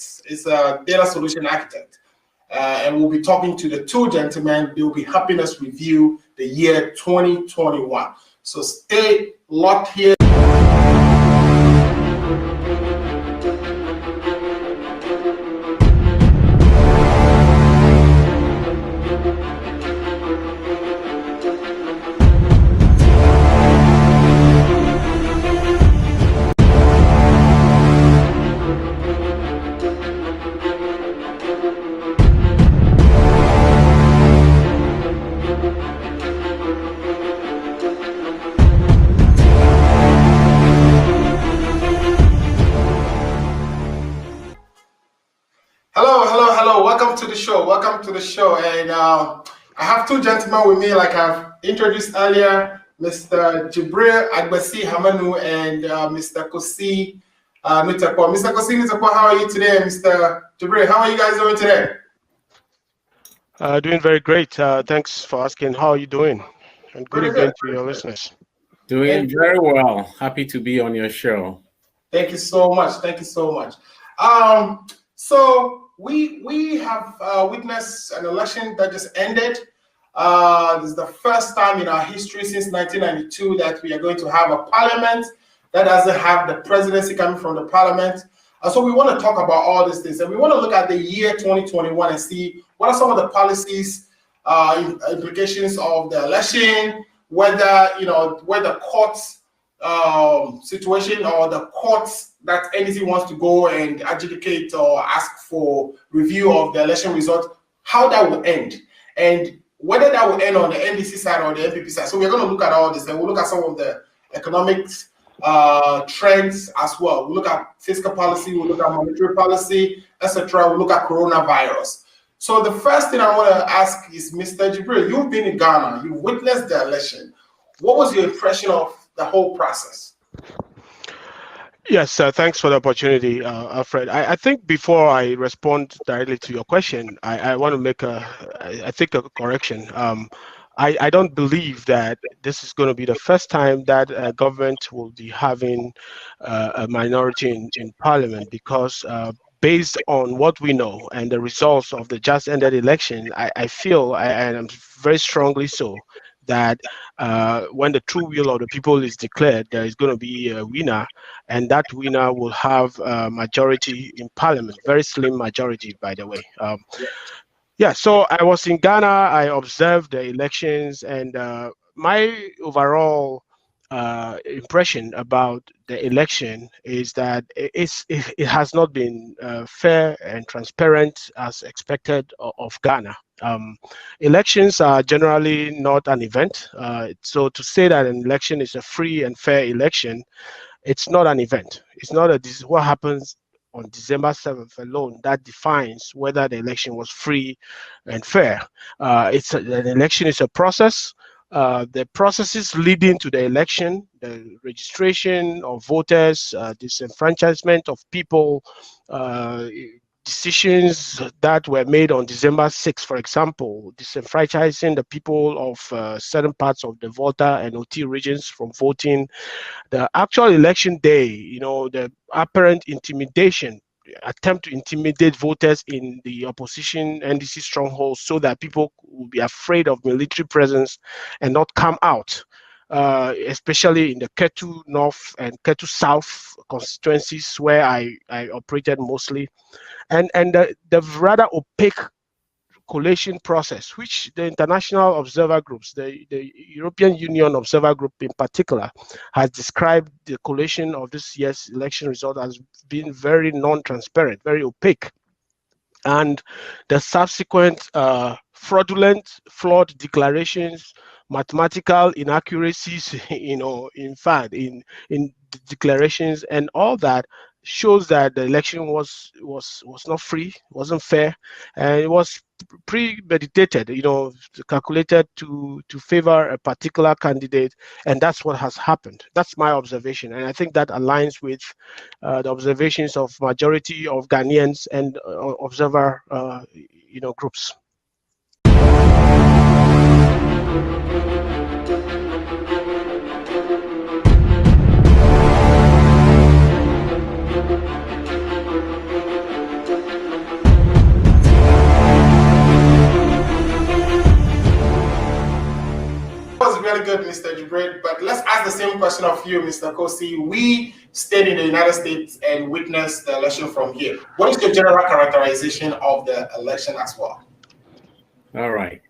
architect. It's a data solution architect. And we'll be talking to the two gentlemen. They'll be helping us review the year 2021. So stay locked here. Welcome to the show. And I have two gentlemen with me, like I've introduced earlier, Mr. Jibril Agbasi Hamanu and Mr. Kosi Nutakwa. Mr. Kosi Nutakwa, how are you today? Mr. Jibril, how are you guys doing today? Doing very great. Thanks for asking. How are you doing? And good evening to your listeners. Doing very well. Happy to be on your show. Thank you so much. Thank you so much. So we have witnessed an election that just ended. This is the first time in our history since 1992 that we are going to have a parliament that doesn't have the presidency coming from the parliament. So we want to talk about all these things, and we want to look at the year 2021 and see what are some of the policies, implications of the election, whether where the courts situation or the courts that NDC wants to go and adjudicate or ask for review of the election result, how that will end, and whether that will end on the NDC side or the NPP side. So we're going to look at all this, and we'll look at some of the economic trends as well. We'll look at fiscal policy, we'll look at monetary policy, etc. We'll look at coronavirus. So the first thing I want to ask is, Mr. Jibril, you've been in Ghana, you've witnessed the election. What was your impression of the whole process? Yes, thanks for the opportunity, Alfred. I think before I respond directly to your question, I want to make a correction. I don't believe that this is going to be the first time that a government will be having a minority in parliament, because based on what we know and the results of the just ended election, I feel, and I'm very strongly so, that when the true will of the people is declared, there is going to be a winner, and that winner will have a majority in parliament, very slim majority, by the way. Yeah, so I was in Ghana, I observed the elections, and my overall impression about the election is that it has not been fair and transparent as expected of Ghana. Elections are generally not an event. So to say that an election is a free and fair election, it's not an event. It's not what happens on December 7th alone that defines whether the election was free and fair. An election is a process. The processes leading to the election, the registration of voters, disenfranchisement of people, decisions that were made on December 6th, for example, disenfranchising the people of certain parts of the Volta and OT regions from voting. The actual election day, the apparent intimidation, attempt to intimidate voters in the opposition NDC strongholds so that people will be afraid of military presence and not come out, especially in the Ketu North and Ketu South constituencies where I operated mostly, and the rather opaque collation process, which the international observer groups, the European Union Observer Group in particular, has described the collation of this year's election result as being very non-transparent, very opaque. And the subsequent fraudulent, flawed declarations, mathematical inaccuracies, in fact, in declarations and all that, shows that the election was not free, wasn't fair, and it was premeditated, calculated to favor a particular candidate, and that's what has happened. That's my observation, and I think that aligns with the observations of majority of Ghanaians and observer groups. good, Mr. Jibril. But let's ask the same question of you, Mr. Kosi. We stayed in the United States and witnessed the election from here. What is your general characterization of the election as well? All right.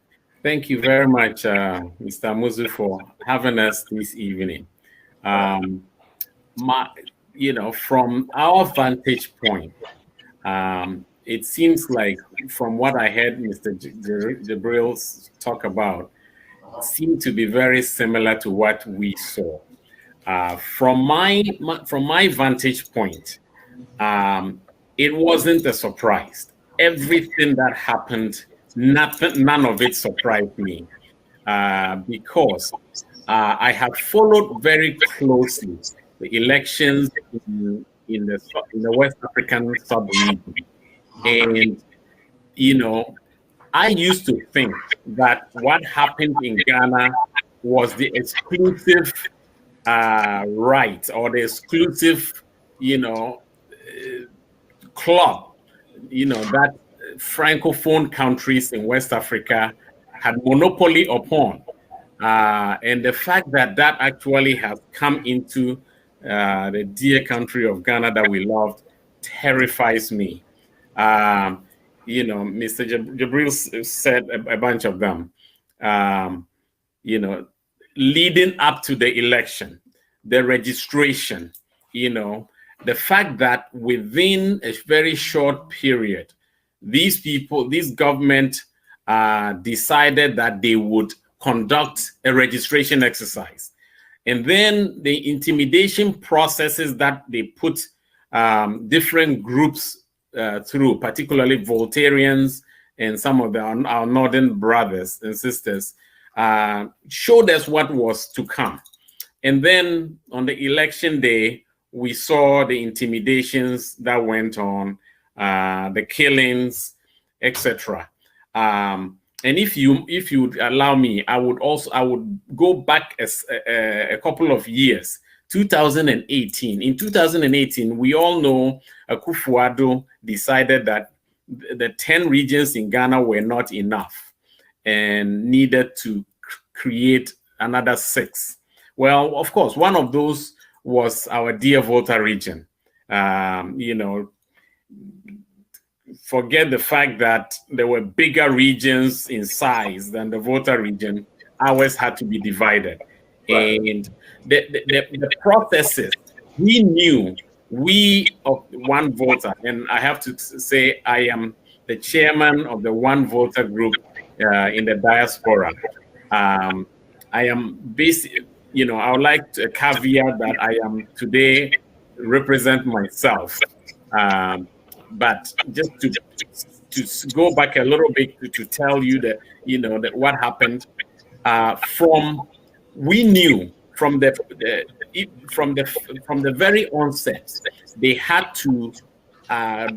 Thank you very much, Mr. Muzu, for having us this evening. From our vantage point, it seems like, from what I heard Mr. Jibril talk about, seemed to be very similar to what we saw. From my vantage point, it wasn't a surprise. Everything that happened, none of it surprised me, because I have followed very closely the elections in the West African sub-region. And, I used to think that what happened in Ghana was the exclusive right, or the exclusive, club, that Francophone countries in West Africa had monopoly upon. And the fact that that actually has come into the dear country of Ghana that we loved terrifies me. Mr. Jibril said a bunch of them. Leading up to the election, the registration, the fact that within a very short period, this government decided that they would conduct a registration exercise. And then the intimidation processes that they put different groups through, particularly Voltarians and some of our northern brothers and sisters, showed us what was to come. And then on the election day, we saw the intimidations that went on, the killings, etc. And if you would allow me, I would go back a couple of years. 2018. In 2018, we all know Akufo-Addo decided that the 10 regions in Ghana were not enough and needed to create another 6. Well, of course, one of those was our dear Volta region. Forget the fact that there were bigger regions in size than the Volta region. Ours had to be divided. Right. And the processes, we of One Volta, and I have to say I am the chairman of the One Volta group in the diaspora. I am basically, I would like to caveat that I am today represent myself. But just to go back a little bit to tell you that, that what happened we knew from the very onset, they had to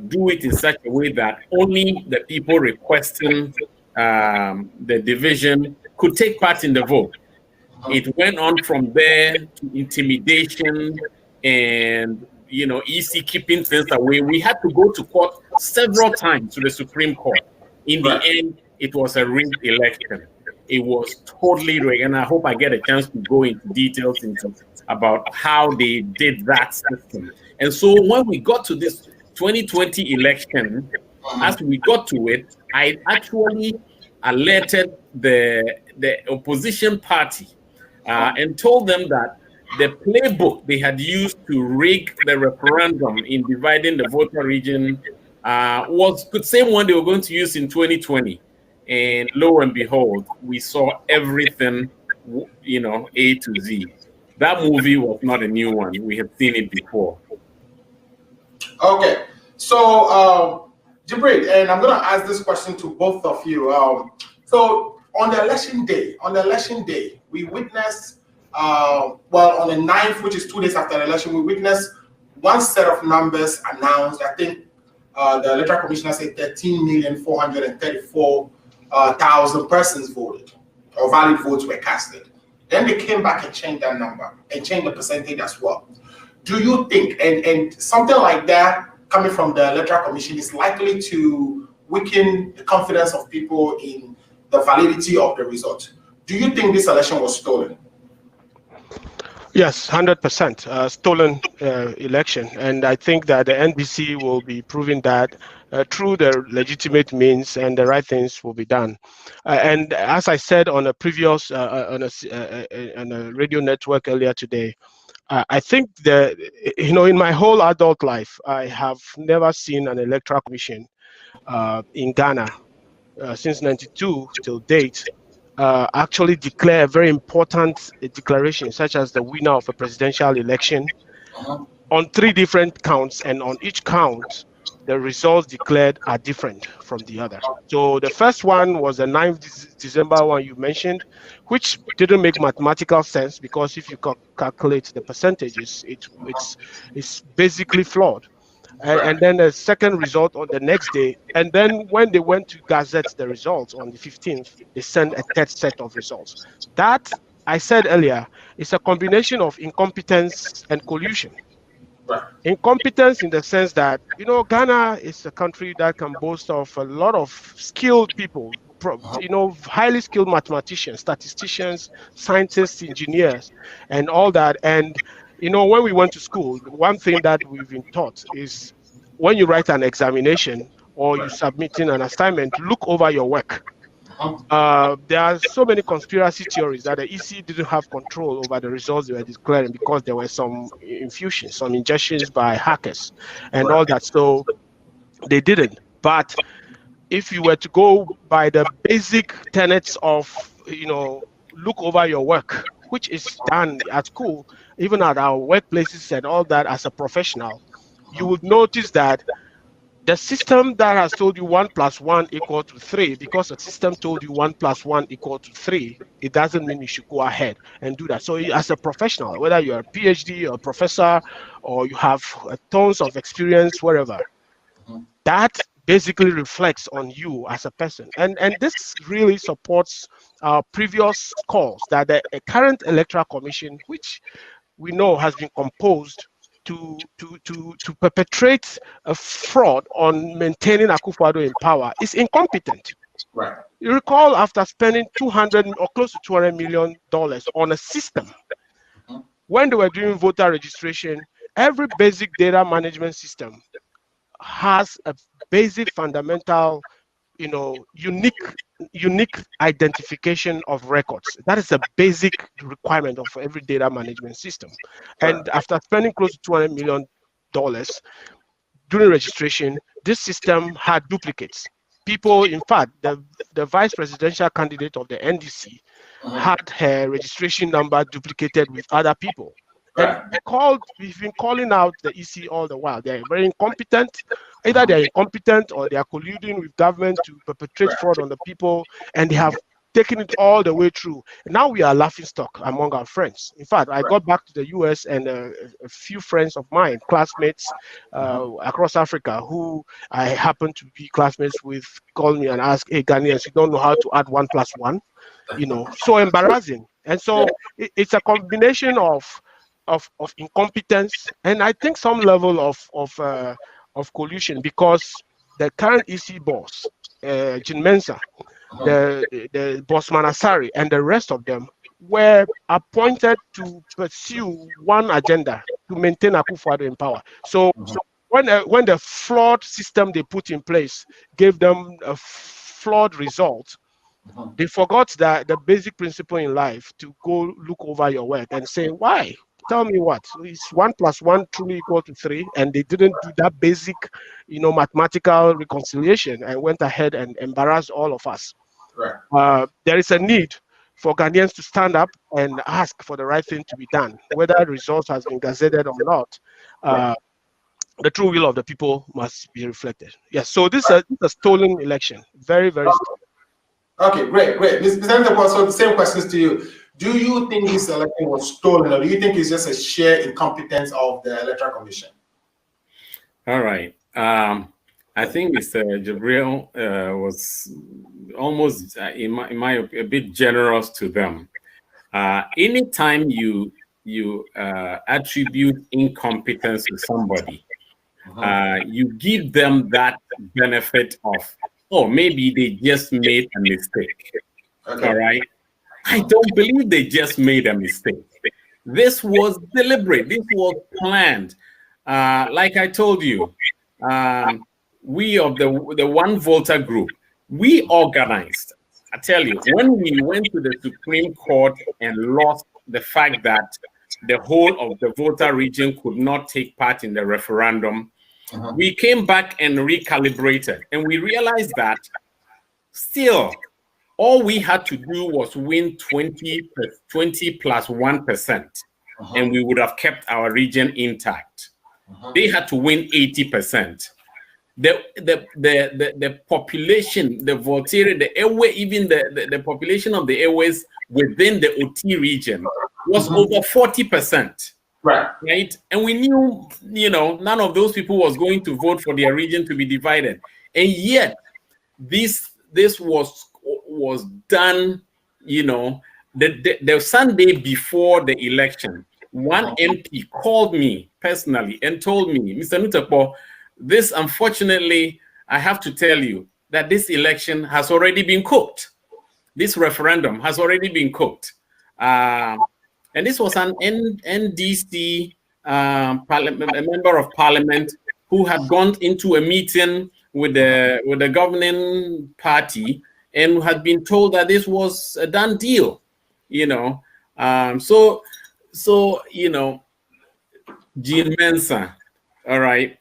do it in such a way that only the people requesting the division could take part in the vote. It went on from there to intimidation and, EC keeping things away. We had to go to court several times, to the Supreme Court. In the end, it was a rigged election. It was totally rigged, and I hope I get a chance to go into details about how they did that system. And so when we got to this 2020 election, as we got to it, I actually alerted the opposition party and told them that the playbook they had used to rig the referendum in dividing the voter region was the same one they were going to use in 2020. And lo and behold, we saw everything, A to Z. That movie was not a new one. We had seen it before. Okay. So, Jibril, and I'm going to ask this question to both of you. So, on the election day, we witnessed, on the 9th, which is 2 days after the election, we witnessed one set of numbers announced. I think the electoral commissioner said 13,434,000 persons voted, or valid votes were casted. Then they came back and changed that number and changed the percentage as well. Do you think, and something like that coming from the electoral commission is likely to weaken the confidence of people in the validity of the result? Do you think this election was stolen? Yes, 100% stolen election. And I think that the NBC will be proving that through the legitimate means, and the right things will be done. And as I said on a previous, on a radio network earlier today, I think that, in my whole adult life, I have never seen an electoral commission in Ghana since 92 till date actually declare a very important declaration, such as the winner of a presidential election on 3 different counts, and on each count, the results declared are different from the other. So the first one was the 9th December one you mentioned, which didn't make mathematical sense, because if you calculate the percentages, it's basically flawed. And then the second result on the next day. And then when they went to gazette the results on the 15th, they sent a third set of results. That, I said earlier, is a combination of incompetence and collusion. Incompetence in the sense that, Ghana is a country that can boast of a lot of skilled people, highly skilled mathematicians, statisticians, scientists, engineers, and all that. And when we went to school, one thing that we've been taught is when you write an examination or you're submitting an assignment, look over your work. There are so many conspiracy theories that the EC didn't have control over the results they were declaring because there were some infusions, some injections by hackers and all that. So they didn't. But if you were to go by the basic tenets of, look over your work, which is done at school, even at our workplaces and all that as a professional, you would notice that the system that has told you 1 + 1 = 3, because the system told you 1 + 1 = 3, it doesn't mean you should go ahead and do that. So as a professional, whether you're a PhD or a professor, or you have tons of experience wherever, that basically reflects on you as a person. And this really supports our previous calls that the current electoral commission, which we know has been composed to perpetrate a fraud on maintaining Akufo-Addo in power, is incompetent. Right. You recall, after spending 200 or close to $200 million on a system, when they were doing voter registration, every basic data management system has a basic fundamental, unique identification of records. That is a basic requirement of every data management system. And after spending close to $200 million during registration, this system had duplicates. People, in fact, the vice presidential candidate of the NDC had her registration number duplicated with other people. And we've been calling out the EC all the while. They're very incompetent. Either they're incompetent or they are colluding with government to perpetrate fraud on the people, and they have taken it all the way through. Now we are laughing stock among our friends. In fact, I got back to the US, and a few friends of mine, classmates across Africa, who I happen to be classmates with, called me and asked, "Hey, Ghanaians, you don't know how to add 1 + 1?" So embarrassing. And so it's a combination of incompetence, and I think some level of collusion, because the current EC boss, Jean Mensa, the Bosman Asari, and the rest of them were appointed to pursue one agenda, to maintain Akufo-Addo in power. So when the flawed system they put in place gave them a flawed result, they forgot that the basic principle in life, to go look over your work and say, why? Tell me what is 1 + 1 truly = 3, and they didn't do that basic, mathematical reconciliation, and went ahead and embarrassed all of us. Right. There is a need for Ghanaians to stand up and ask for the right thing to be done, whether the results has been gazetted or not. The true will of the people must be reflected. Yes. So this is a stolen election. Very, very stolen. Okay, great. Mr. Senator, so the same questions to you. Do you think this election was stolen, or do you think it's just a sheer incompetence of the Electoral Commission? All right. I think Mr. Jibril was almost, in my a bit generous to them. Anytime you attribute incompetence to somebody, you give them that benefit of, oh, maybe they just made a mistake. Okay. All right. I don't believe they just made a mistake. This was deliberate. This was planned. Like I told you, we of the One Volta group, we organized. I tell you, when we went to the Supreme Court and lost the fact that the whole of the Volta region could not take part in the referendum, we came back and recalibrated, and we realized that still all we had to do was win 20 plus 1%, and we would have kept our region intact. They had to win 80%. The population, the Voltaire, the Ewe, even the population of the Ewes within the OT region was over 40%. Right. And we knew, none of those people was going to vote for their region to be divided. And yet, this was done, the Sunday before the election. One MP called me personally and told me, Mr. Nutapo, this, unfortunately, I have to tell you that this election has already been cooked. This referendum has already been cooked. And this was an NDC a member of parliament who had gone into a meeting with the governing party and had been told that this was a done deal, So Jean Mensa, all right,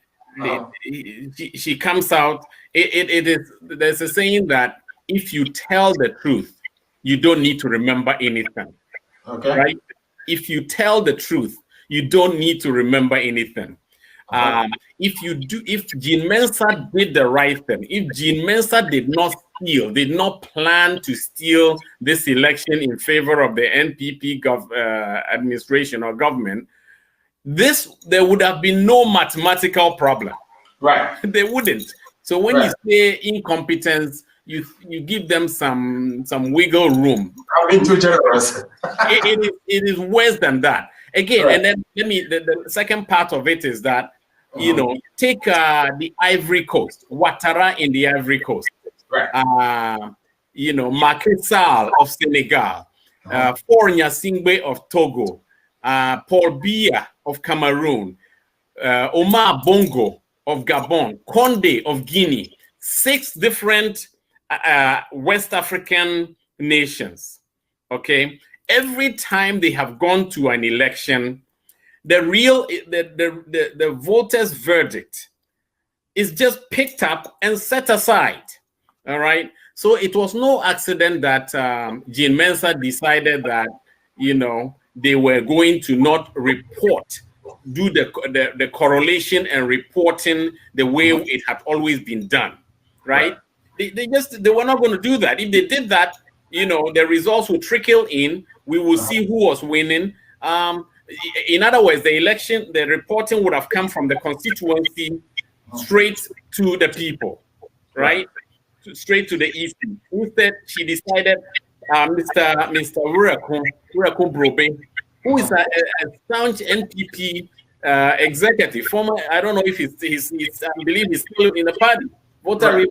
she comes out. There's a saying that if you tell the truth, you don't need to remember anything. Okay. Right? If you tell the truth, you don't need to remember anything. If Jean Mensa did the right thing, if Jean Mensa did not plan to steal this election in favor of the NPP administration or government, there would have been no mathematical problem. Right. They wouldn't. So when you say incompetence, you give them some wiggle room. I'm being too generous. it is worse than that. Again, and then the second part of it is that, take the Ivory Coast, Ouattara in the Ivory Coast, Macky Sall of Senegal, Faure Gnassingbé of Togo, Paul Biya of Cameroon, Omar Bongo of Gabon, Condé of Guinea, 6 different West African nations. Okay, every time they have gone to an election, the voters' verdict is just picked up and set aside. All right. So it was no accident that Jean Mensa decided that they were going to not do the correlation and reporting the way it had always been done. Right. They were not going to do that. If they did that, the results would trickle in. We will see who was winning. In other words, the reporting would have come from the constituency straight to the people, right? Straight to the East. Instead, she decided, Mr. Wurakun Brobe, who is a staunch NPP executive, former, I don't know if he's I believe he's still in the party, Voter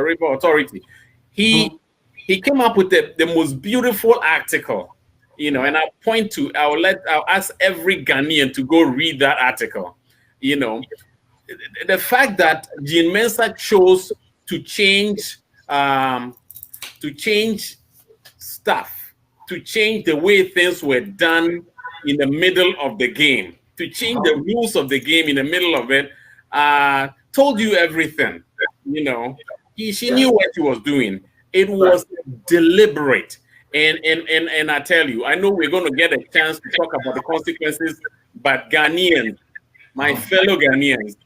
River Authority. He came up with the most beautiful article, and I'll ask every Ghanaian to go read that article. The fact that Jean Mensa chose to change stuff, to change the way things were done in the middle of the game, to change the rules of the game in the middle of it, told you everything. She knew what she was doing. It was deliberate. And I tell you, I know we're going to get a chance to talk about the consequences, but Ghanaians, my fellow Ghanaians,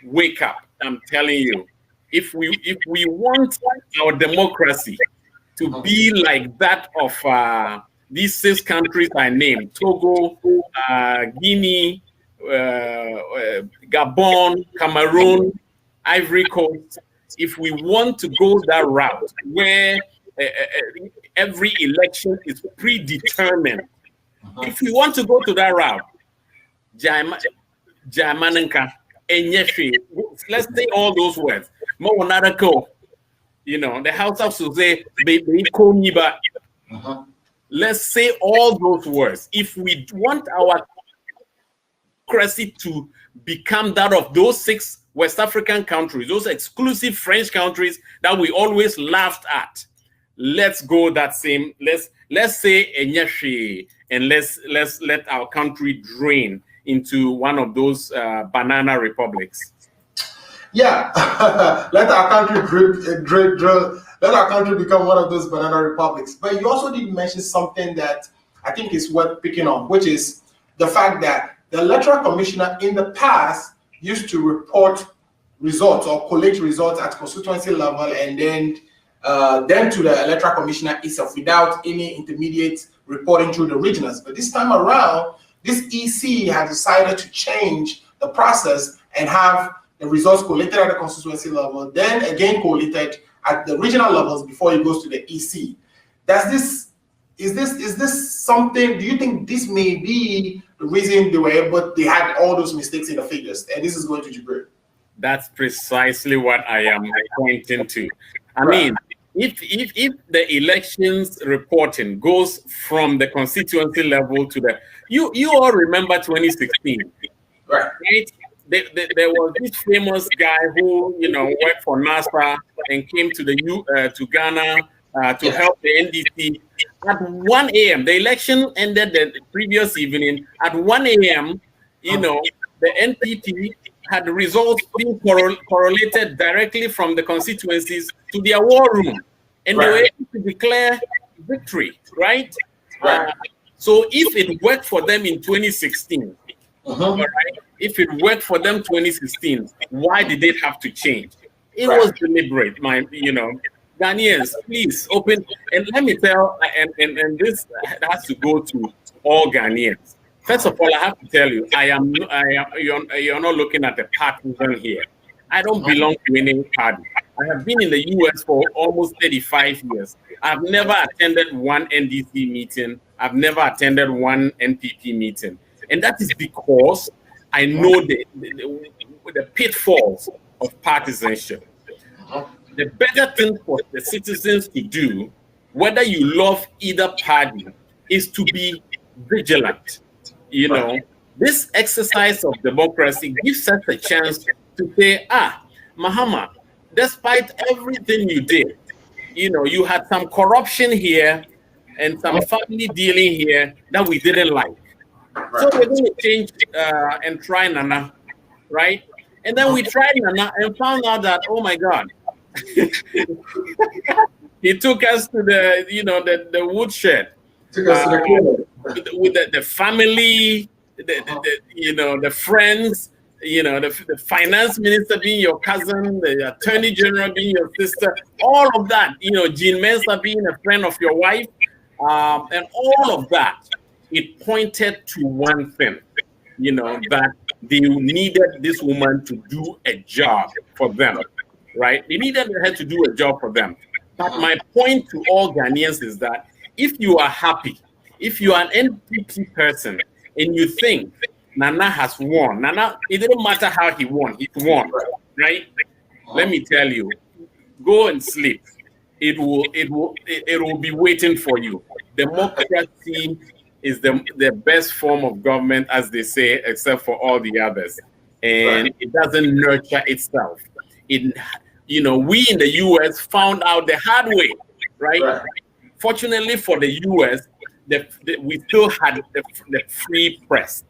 wake up. I'm telling you, if we want our democracy to be like that of these 6 countries I named, Togo, Guinea, Gabon, Cameroon, Ivory Coast, if we want to go that route where every election is predetermined, if we want to go to that route, Jamanenka, Enyefe, let's say all those words. The House of Suze, let's say all those words. If we want our democracy to become that of those 6 West African countries, those exclusive French countries that we always laughed at, let's go that same. Let's say Enyeshi, and let's let our country drain into one of those banana republics. Yeah, let our country let our country become one of those banana republics. But you also did mention something that I think is worth picking on, which is the fact that the electoral commissioner in the past used to report results or collect results at constituency level and then to the electoral commissioner itself without any intermediate reporting through the regionals. But this time around, this EC has decided to change the process and have the results collated at the constituency level, then again collated at the regional levels before it goes to the EC. Is this something? Do you think this may be the reason they had all those mistakes in the figures? And this is going to Jibril. That's precisely what I am pointing to. I mean, if the elections reporting goes from the constituency level to the you all remember 2016, right? There was this famous guy who worked for NASA and came to to Ghana to help the NDC. At 1 a.m., the election ended the previous evening. At 1 a.m., the NPP had the results being correlated directly from the constituencies to their war room, and they were able to declare victory, right? So if it worked for them in 2016, if it worked for them 2016, why did it have to change? It was deliberate, Ghanaians, please open, and let me tell, and this has to go to all Ghanaians. First of all, I have to tell you, you're not looking at the partisan here. I don't belong to any party. I have been in the US for almost 35 years. I've never attended one NDC meeting. I've never attended one NPP meeting. And that is because I know the pitfalls of partisanship. The better thing for the citizens to do, whether you love either party, is to be vigilant. This exercise of democracy gives us a chance to say, Mahama, despite everything you did, you had some corruption here and some family dealing here that we didn't like. So we're going to change and try Nana, right? And then we tried Nana and found out that, oh my God, he took us to the woodshed. Took us to the with the family, the friends, the finance minister being your cousin, the attorney general being your sister, all of that, Jean Mensa being a friend of your wife, and all of that, it pointed to one thing, that they needed this woman to do a job for them, right? They needed her to do a job for them. But my point to all Ghanaians is that if you are happy, if you are an NPP person and you think Nana has won, it didn't matter how he won, he won, right? Let me tell you, go and sleep. It will be waiting for you. Democracy is the best form of government, as they say, except for all the others. And it doesn't nurture itself. We in the US found out the hard way, right? Fortunately for the US, we still had the free press.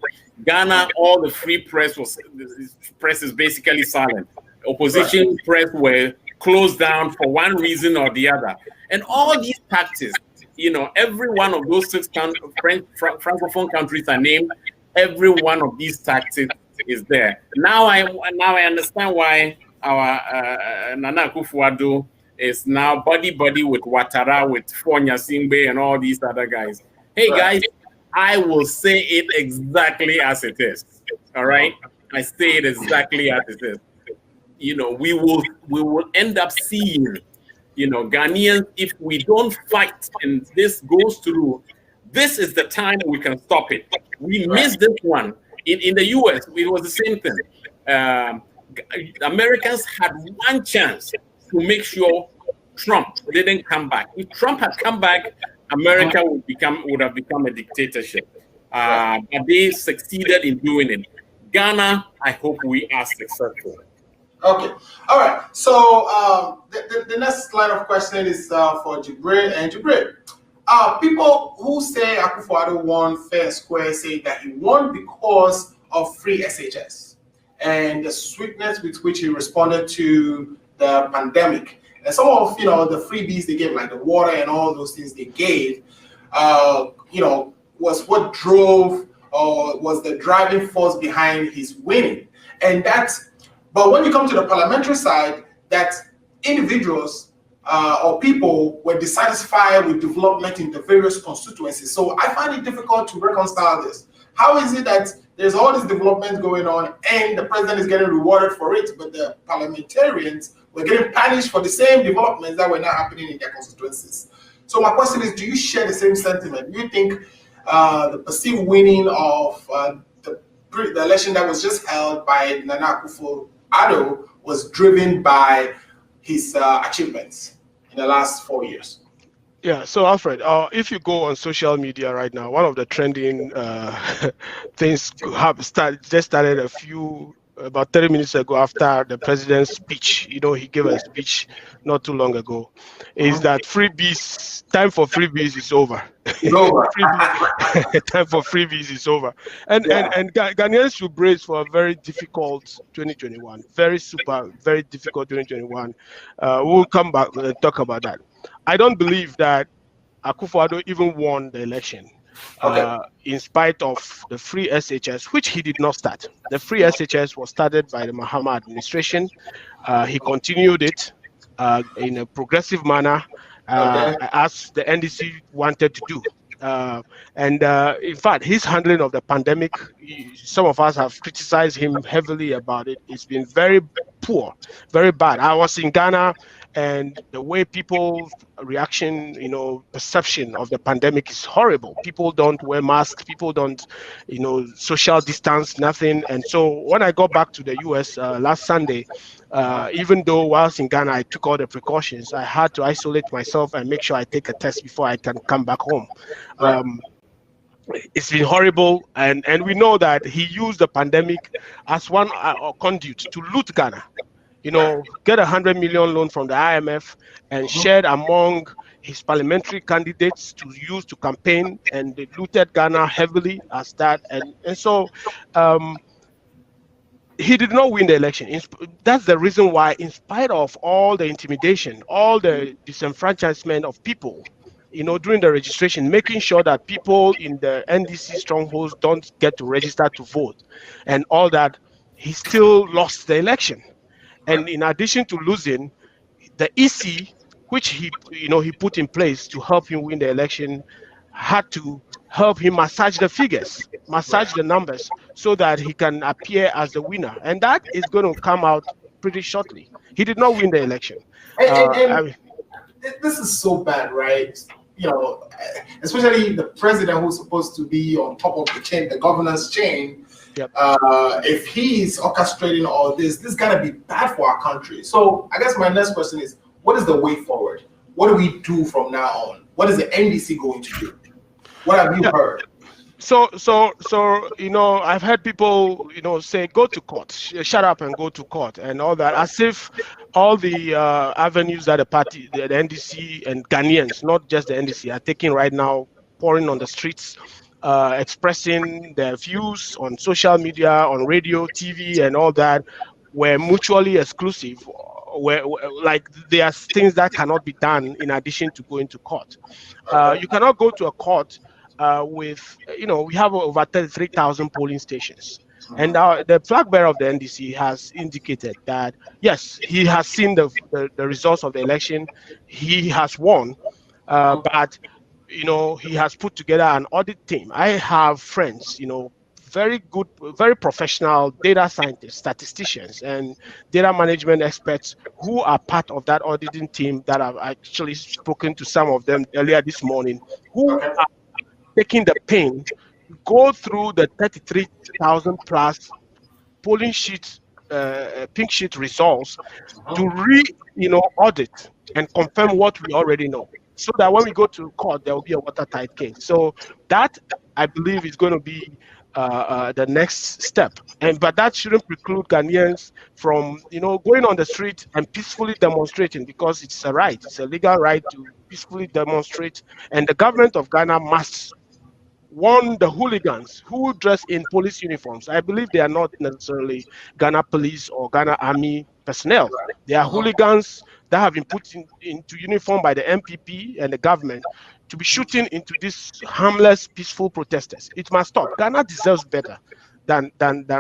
Ghana, all the free press is basically silent. Opposition press were closed down for one reason or the other. And all these tactics, every one of those 6 Francophone countries are named. Every one of these tactics is there. Now I understand why our Nana Akufo-Addo is now buddy with Ouattara, with Fonya Singbe, and all these other guys. Hey guys, I will say it exactly as it is. All right, I say it exactly as it is. We will end up seeing, Ghanaians, if we don't fight and this goes through, this is the time we can stop it. We missed this one in the US. It was the same thing. Americans had one chance to make sure Trump didn't come back. If Trump had come back, America would have become a dictatorship. But they succeeded in doing it. Ghana, I hope we are successful. Okay. All right. So the next line of question is for Jibril. And Jibril, people who say Akufo-Addo won fair and square say that he won because of free SHS and the swiftness with which he responded to the pandemic. And some of the freebies they gave, like the water and all those things they gave, was what drove or was the driving force behind his winning. And but when you come to the parliamentary side, that individuals or people were dissatisfied with development in the various constituencies. So I find it difficult to reconcile this. How is it that there's all this development going on and the president is getting rewarded for it, but the parliamentarians were getting punished for the same developments that were not happening in their constituencies? So my question is, do you share the same sentiment? Do you think the perceived winning of the election that was just held by Nana Akufo-Addo was driven by his achievements in the last 4 years? Yeah, so Alfred, if you go on social media right now, one of the trending things just started about 30 minutes ago after the president's speech. He gave a speech not too long ago, is that time for freebies is over. Time for freebies is over. And Ghanaians should brace for a very difficult 2021, very difficult 2021. We'll come back and talk about that. I don't believe that Akufo-Addo even won the election. In spite of the free SHS, which he did not start. The free SHS was started by the Mahama administration. He continued it in a progressive manner, as the NDC wanted to do. In fact, his handling of the pandemic, some of us have criticized him heavily about it. It's been very poor, very bad. I was in Ghana, and the way people's reaction, perception of the pandemic is horrible. People don't wear masks, people don't, social distance, nothing. And so when I got back to the US last Sunday, even though whilst in Ghana I took all the precautions, I had to isolate myself and make sure I take a test before I can come back home. It's been horrible, and we know that he used the pandemic as one conduit to loot Ghana. Get 100 million loan from the IMF and shared among his parliamentary candidates to use to campaign, and they looted Ghana heavily as that. And so he did not win the election. That's the reason why, in spite of all the intimidation, all the disenfranchisement of people, during the registration, making sure that people in the NDC strongholds don't get to register to vote and all that, he still lost the election. And in addition to losing, the EC, which he put in place to help him win the election, had to help him massage the figures, massage the numbers, so that he can appear as the winner. And that is going to come out pretty shortly. He did not win the election. This is so bad, right? Especially the president who's supposed to be on top of the chain, the governance chain. Yep. If he's orchestrating all this is gonna be bad for our country. So I guess my next question is, what is the way forward? What do we do from now on? What is the NDC going to do? What have you heard? So I've heard people say go to court, shut up and go to court and all that, as if all the avenues that the party, the NDC and Ghanaians, not just the NDC, are taking right now, pouring on the streets, expressing their views on social media, on radio, TV, and all that, were mutually exclusive. Where like there are things that cannot be done in addition to going to court. You cannot go to a court with, we have over 33,000 polling stations. And the flag bearer of the NDC has indicated that, yes, he has seen the results of the election. He has won, but he has put together an audit team. I have friends, very good, very professional data scientists, statisticians, and data management experts who are part of that auditing team that I've actually spoken to some of them earlier this morning, who are taking the pain, go through the 33,000 plus polling sheet, pink sheet results to audit and confirm what we already know. so that when we go to court, there will be a watertight case. So that, I believe, is going to be the next step. But that shouldn't preclude Ghanaians from, going on the street and peacefully demonstrating, because it's a right. It's a legal right to peacefully demonstrate. And the government of Ghana must warn the hooligans who dress in police uniforms. I believe they are not necessarily Ghana police or Ghana army personnel. They are hooligans that have been put into uniform by the MPP and the government to be shooting into these harmless, peaceful protesters. It must stop. Ghana deserves better than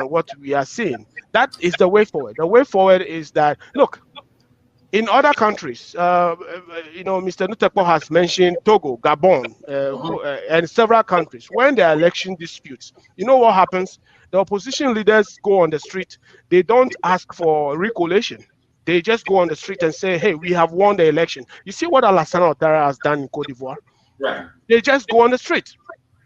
what we are seeing. That is the way forward. The way forward is that, look, in other countries, Mr. Nutekpo has mentioned Togo, Gabon, and several countries. When there are election disputes, you know what happens? The opposition leaders go on the street. They don't ask for recollation. They just go on the street and say, hey, we have won the election. You see what Alassane Ouattara has done in Cote d'Ivoire? Right. They just go on the street.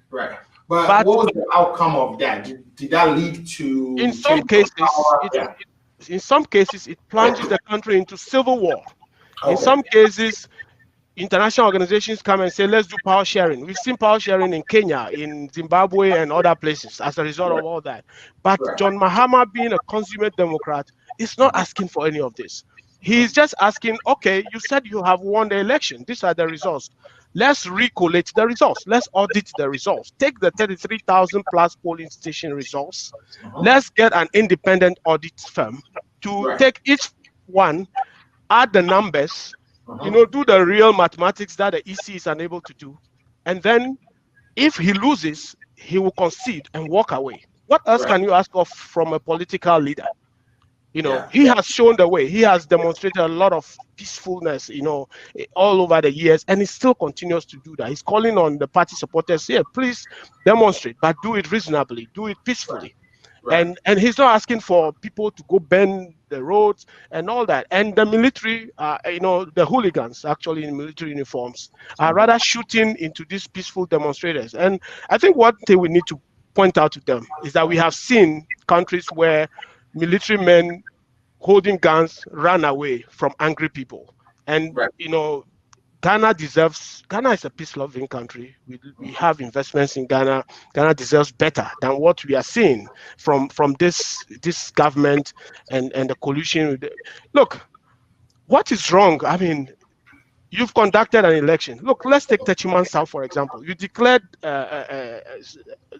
Right. But what was the outcome of that? Did that lead to... In some cases, it plunges the country into civil war. Okay. In some cases, international organizations come and say, let's do power sharing. We've seen power sharing in Kenya, in Zimbabwe, and other places as a result of all that. But John Mahama, being a consummate Democrat, is not asking for any of this. He's just asking, okay, you said you have won the election. These are the results. Let's recollate the results. Let's audit the results. Take the 33,000 plus polling station results. Let's get an independent audit firm to take each one, add the numbers, do the real mathematics that the EC is unable to do. And then if he loses, he will concede and walk away. What else can you ask of from a political leader? He has shown the way. He has demonstrated a lot of peacefulness, all over the years, and he still continues to do that. He's calling on the party supporters, please demonstrate, but do it reasonably, do it peacefully. And he's not asking for people to go bend the roads and all that. And the military, the hooligans actually in military uniforms are rather shooting into these peaceful demonstrators. And I think what we need to point out to them is that we have seen countries where military men holding guns ran away from angry people. And, Ghana is a peace-loving country. We have investments in Ghana. Ghana deserves better than what we are seeing from this government and the coalition. Look, what is wrong? I mean, you've conducted an election. Look, let's take Techiman South, for example. You declared that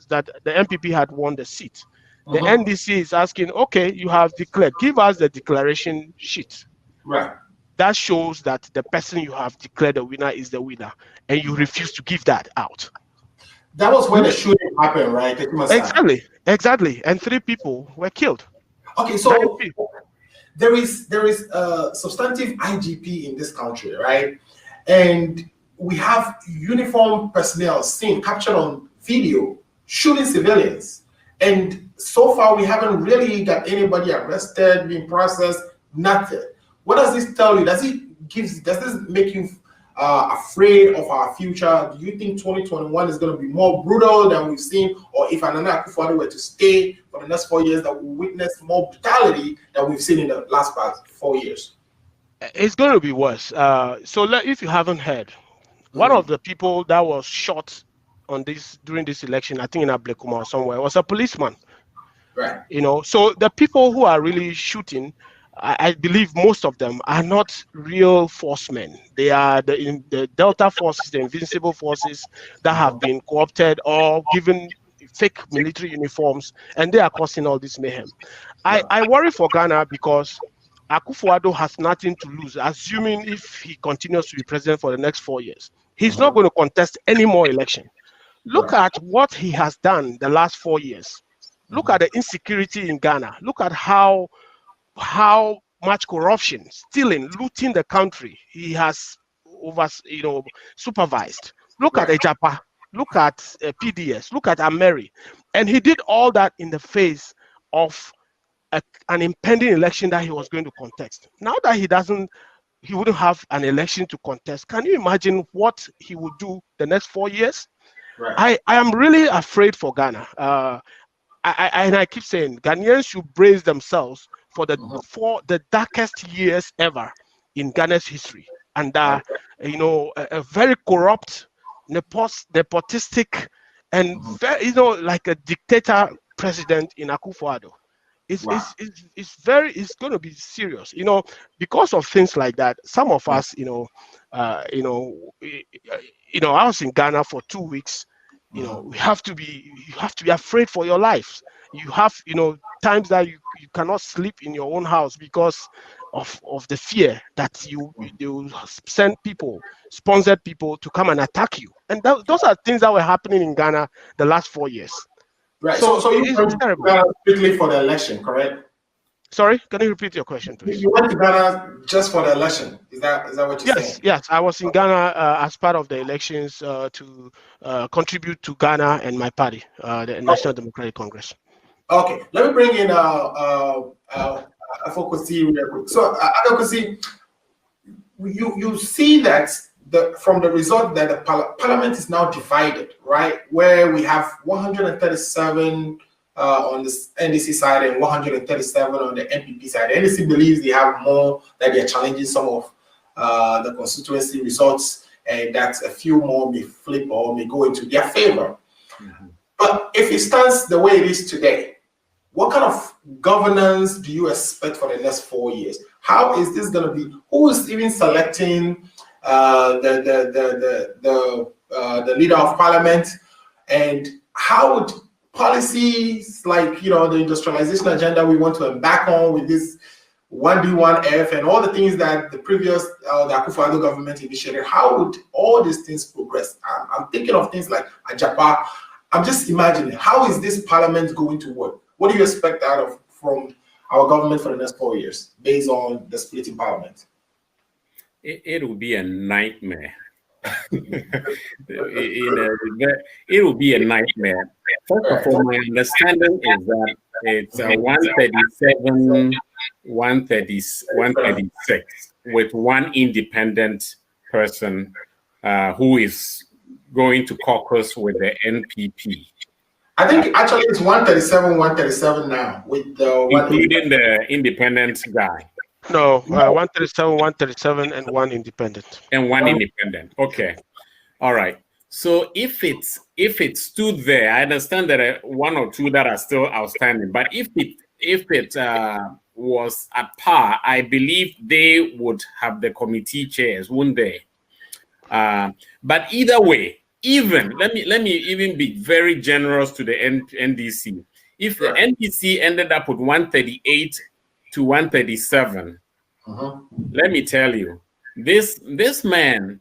the MPP had won the seat. The NDC is asking, okay, you have declared. Give us the declaration sheet. Right. That shows that the person you have declared the winner is the winner, and you refuse to give that out. That was when the shooting happened, right? Exactly. And 3 people were killed. Okay, so there is a substantive IGP in this country, right? And we have uniformed personnel seen captured on video shooting civilians. And so far, we haven't really got anybody arrested, being processed, nothing. What does this tell you? Does this make you afraid of our future? Do you think 2021 is going to be more brutal than we've seen? Or if Nana Akufo-Addo were to stay for the next 4 years, that we'll witness more brutality than we've seen in the last 4 years? It's going to be worse. So if you haven't heard, one of the people that was shot during this election, I think in Ablekuma or somewhere, was a policeman. Right. So the people who are really shooting, I believe most of them are not real forcemen. They are the Delta forces, the invincible forces that have been co-opted or given fake military uniforms, and they are causing all this mayhem. I worry for Ghana because Akufo-Addo has nothing to lose, assuming if he continues to be president for the next 4 years. He's not going to contest any more election. Look at what he has done the last 4 years. Look at the insecurity in Ghana. Look at how much corruption, stealing, looting the country he has supervised. Look at Ejapa. Look at PDS. Look at Ameri. And he did all that in the face of an impending election that he was going to contest. Now that he wouldn't have an election to contest. Can you imagine what he would do the next 4 years? Right. I am really afraid for Ghana. I keep saying Ghanaians should brace themselves for the darkest years ever in Ghana's history. And a very corrupt, nepotistic, and very, like a dictator president in Akufo-Addo. It's going to be serious, because of things like that. Some of us, I was in Ghana for 2 weeks. You have to be afraid for your lives. You have, times that you cannot sleep in your own house because of the fear that they will send sponsored people to come and attack you. And those are things that were happening in Ghana the last 4 years. Right. So you went to Ghana strictly for the election, correct? Sorry, can you repeat your question, please? You went to Ghana just for the election. Is that what you're saying? Yes. I was in Ghana as part of the elections to contribute to Ghana and my party, the National Democratic Congress. Okay, let me bring in Afokosi real quick. So Afokosi, you see that from the result that the parliament is now divided, right? Where we have 137 on the NDC side and 137 on the NPP side. The NDC believes they have more, that they're challenging some of the constituency results, and that a few more may flip or may go into their favor. Mm-hmm. But if it stands the way it is today, what kind of governance do you expect for the next 4 years? How is this going to be? Who is even selecting the leader of parliament? And how would policies like the industrialization agenda we want to embark on with this 1D1F and all the things that the previous the Akufo-Addo government initiated, how would all these things progress? I'm thinking of things like Ajapa. I'm just imagining, how is this parliament going to work? What do you expect from our government for the next 4 years based on the split in parliament? It will be a nightmare. It will be a nightmare. First of all, my understanding is that it's 137, 136 with one independent person who is going to caucus with the NPP. I think actually it's 137 now with the including the independent guy. No, 137, and one independent. And one independent. Okay. All right. So if it stood there, I understand that one or two that are still outstanding. But if it was at par, I believe they would have the committee chairs, wouldn't they? But either way, let me even be very generous to the NDC. If the NDC ended up with 138 to 137, let me tell you, this man,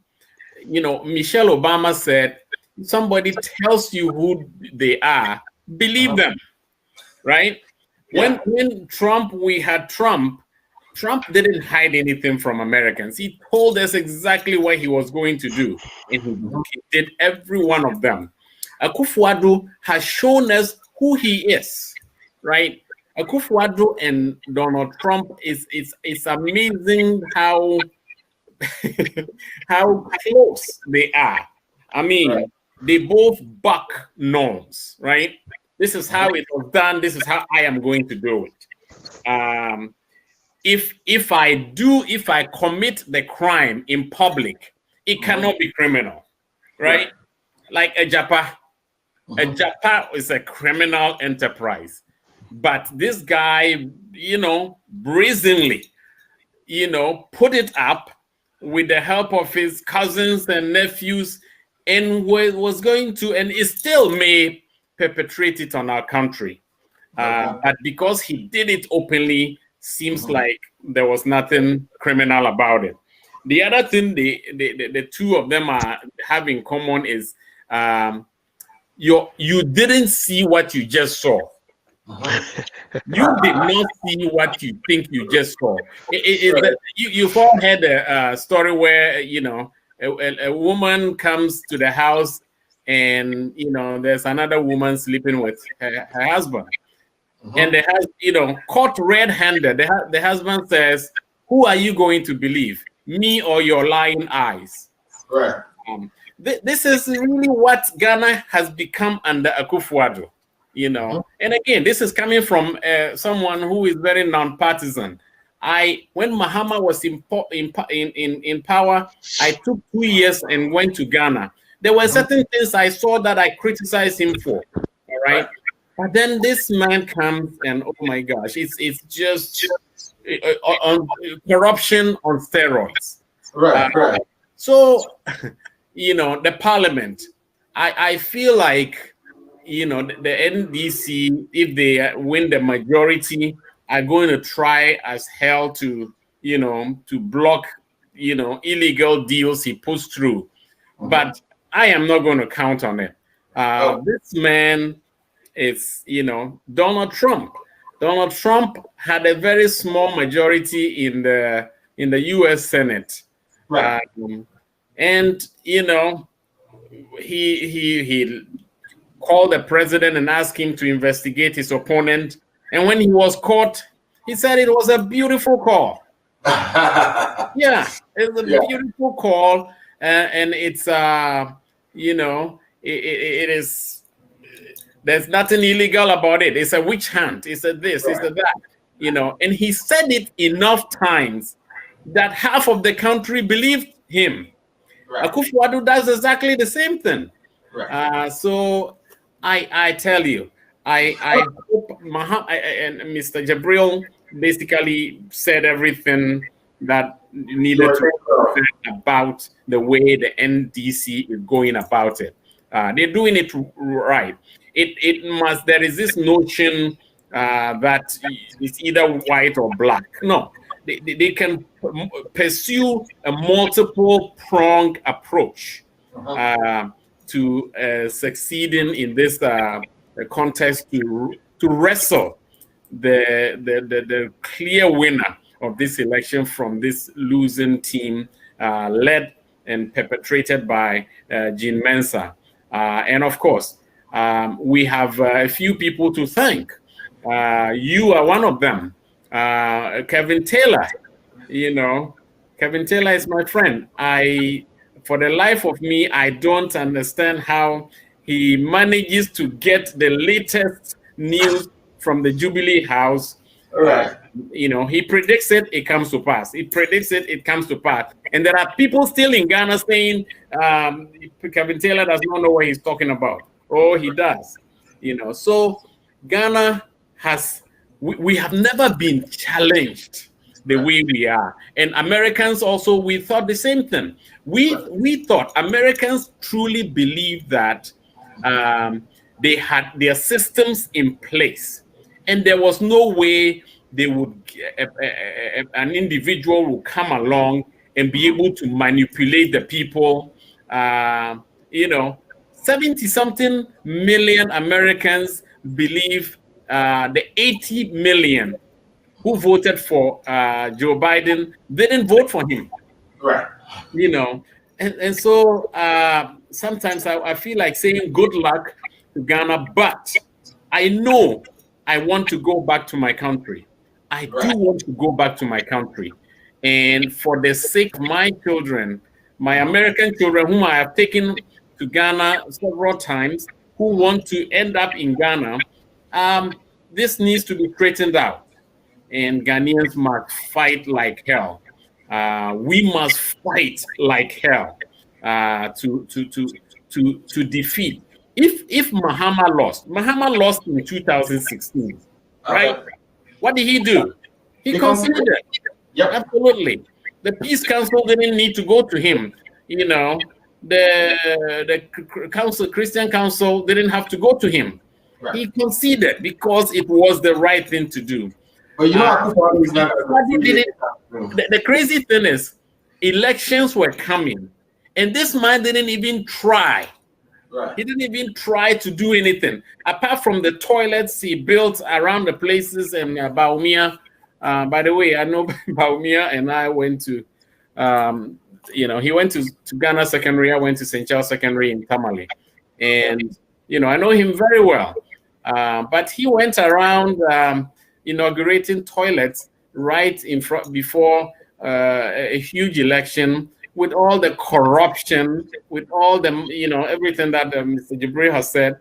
Michelle Obama said, somebody tells you who they are, believe them, right? Yeah. When we had Trump didn't hide anything from Americans. He told us exactly what he was going to do, and he did every one of them. Akufo-Addo has shown us who he is, right? Akufo-Addo and Donald Trump it's amazing how how close they are. I mean, they both buck norms, right? This is how it was done. This is how I am going to do it. If I commit the crime in public, it cannot be criminal, right? Like Ajapa. Ajapa is a criminal enterprise. But this guy, brazenly, put it up with the help of his cousins and nephews, and was going to, and it still may perpetrate it on our country. But because he did it openly, seems like there was nothing criminal about it. The other thing the two of them have in common is you didn't see what you just saw. You did not see what you think you just saw. You've all heard a story where a woman comes to the house and there's another woman sleeping with her husband, and the husband, caught red-handed. The husband says, "Who are you going to believe, me or your lying eyes?" Right. This is really what Ghana has become under Akufo-Addo. And again, this is coming from someone who is very non-partisan. when Mahama was in power, I took 2 years and went to Ghana. There were certain things I saw that I criticized him for. All right. But then this man comes and oh my gosh, it's just on corruption on steroids. Right. So, the parliament, I feel like, the NDC, if they win the majority, are going to try as hell to, to block, illegal deals he puts through. But I am not going to count on it. This man is, Donald Trump. Donald Trump had a very small majority in the U.S. Senate. Right. And he called the president and asked him to investigate his opponent. And when he was caught, he said it was a beautiful call. Yeah, it's a beautiful call, and it's it is. There's nothing illegal about it. It's a witch hunt. It's a this. It's a that. And he said it enough times that half of the country believed him. Right. Akufo-Addo does exactly the same thing. Right. So I tell you, I hope and Mr. Jabril basically said everything that needed to be said about the way the NDC is going about it. They're doing it right. There is this notion that it's either white or black. No, they can pursue a multiple pronged approach to succeeding in this context to wrestle the clear winner of this election from this losing team led and perpetrated by Jean Mensa. And of course, we have a few people to thank. You are one of them. Kevin Taylor, Kevin Taylor is my friend. For the life of me, I don't understand how he manages to get the latest news from the Jubilee House. Right. He predicts it, it comes to pass. He predicts it, it comes to pass. And there are people still in Ghana saying Kevin Taylor does not know what he's talking about. Oh, he does. So Ghana we have never been challenged the way we are. And Americans also, we thought the same thing. We thought Americans truly believed that they had their systems in place. And there was no way they would an individual will come along and be able to manipulate the people. 70-something million Americans believe the 80 million who voted for Joe Biden didn't vote for him. Right. And so sometimes I feel like saying good luck to Ghana, but I know I want to go back to my country. I do want to go back to my country. And for the sake of my children, my American children, whom I have taken to Ghana several times, who want to end up in Ghana, this needs to be straightened out. And Ghanaians must fight like hell. We must fight like hell to defeat. If Mahama lost in 2016, right? What did he do? He conceded. Yep. Absolutely. The Peace Council didn't need to go to him. The council, Christian Council, didn't have to go to him. Right. He conceded because it was the right thing to do. But the crazy thing is, elections were coming, and this man didn't even try. Right. He didn't even try to do anything apart from the toilets he built around the places in Baumia. By the way, I know Baumia, and I went to, he went to Ghana Secondary. I went to St. Charles Secondary in Tamale, and I know him very well. But he went around inaugurating toilets right in front before a huge election, with all the corruption, with all the everything that Mr. Jabril has said,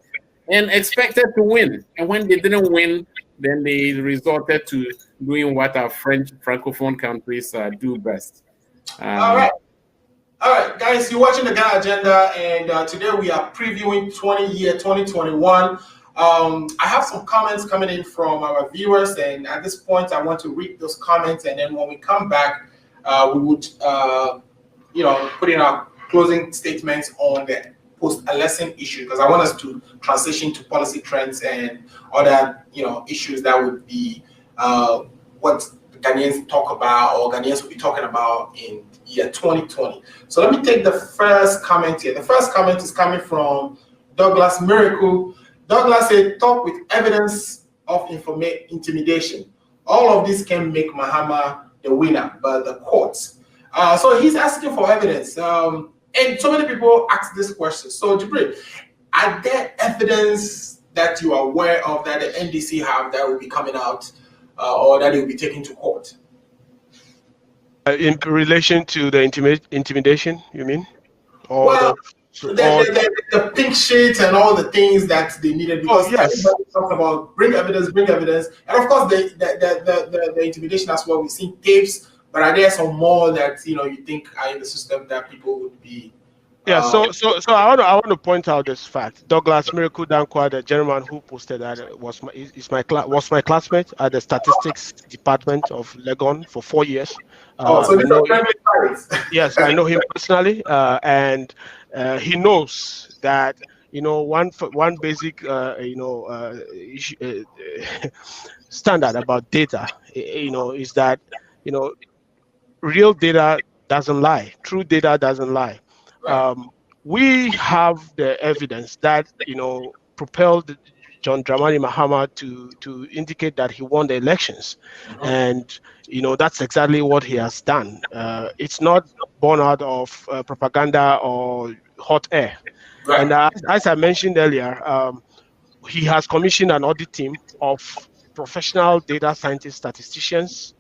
and expected to win. And when they didn't win, then they resorted to doing what our French Francophone countries do best. All right. All right, guys, you're watching the Ghana Agenda, and today we are previewing 2021. I have some comments coming in from our viewers, and at this point, I want to read those comments, and then when we come back, we would, put in our closing statements on the post-election issue, because I want us to transition to policy trends and other, issues that would be what Ghanaians talk about, or Ghanaians will be talking about in year 2020. So let me take the first comment here. The first comment is coming from Douglas Miracle. Douglas said, talk with evidence of intimidation. All of this can make Mahama the winner, but the courts. So he's asking for evidence. And so many people ask this question. So Jibril, are there evidence that you are aware of that the NDC have that will be coming out or that they will be taken to court? In relation to the intimidation, you mean? Or well, the pink sheet and all the things that they needed, because everybody talks about bring evidence, and of course the intimidation as well. We've seen tapes, but are there some more that you think are in the system that people would be? Yeah, so I want to point out this fact. Douglas Miracle Dankwa, the gentleman who posted that, was my classmate at the statistics department of Legon for 4 years. So these are friendly parents. Yes, I know him personally, and he knows that one basic standard about data, is that real data doesn't lie, true data doesn't lie. Right. We have the evidence that propelled John Dramani Mahama to indicate that he won the elections, and that's exactly what he has done. It's not born out of propaganda or hot air. Right. And as I mentioned earlier, he has commissioned an audit team of professional data scientists, statisticians,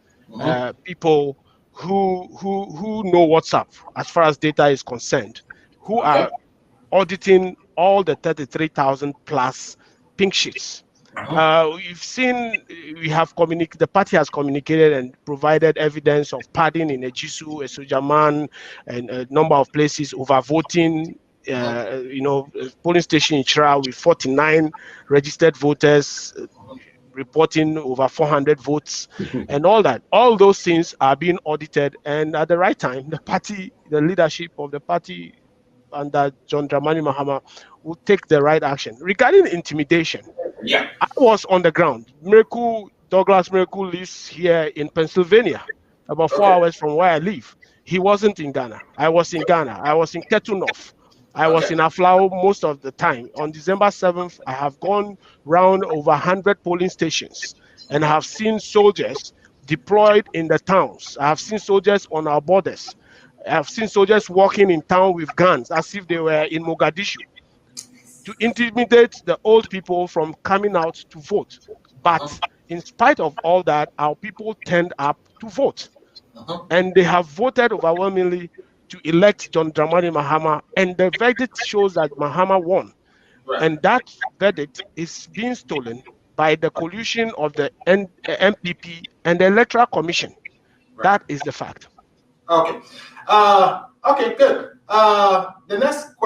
people who know what's up as far as data is concerned, who are auditing all the 33,000 plus pink sheets. We've seen, the party has communicated and provided evidence of padding in Ejisu, Esojaman, and a number of places, overvoting, polling station in Chira with 49 registered voters, reporting over 400 votes and all that. All those things are being audited, and at the right time, the leadership of the party under John Dramani Mahama will take the right action. Regarding intimidation, I was on the ground. Douglas Miracle lives here in Pennsylvania, about 4 hours from where I live. He wasn't in Ghana. I was in Ghana. I was in Ketu North. I was in Aflao most of the time. On December 7th, I have gone round over 100 polling stations and have seen soldiers deployed in the towns. I have seen soldiers on our borders. I have seen soldiers walking in town with guns as if they were in Mogadishu to intimidate the old people from coming out to vote. But in spite of all that, our people turned up to vote. And they have voted overwhelmingly to elect John Dramani Mahama, and the verdict shows that Mahama won. Right. And that verdict is being stolen by the collusion of the MPP and the Electoral Commission. Right. That is the fact. Okay. Okay, good. The next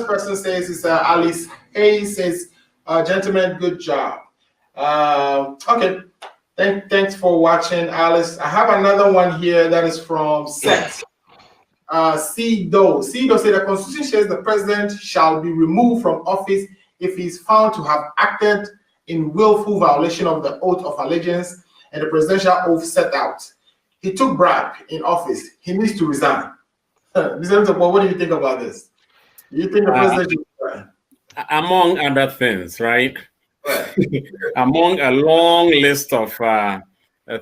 person says is Alice Hayes says, gentlemen, good job. Okay. Thanks for watching, Alice. I have another one here that is from Seth. Sido said the Constitution says the president shall be removed from office if he is found to have acted in willful violation of the oath of allegiance and the presidential oath set out. He took bribe in office. He needs to resign. Mr. What do you think about this? Do you think the president should resign? Among other things, right? Among a long list of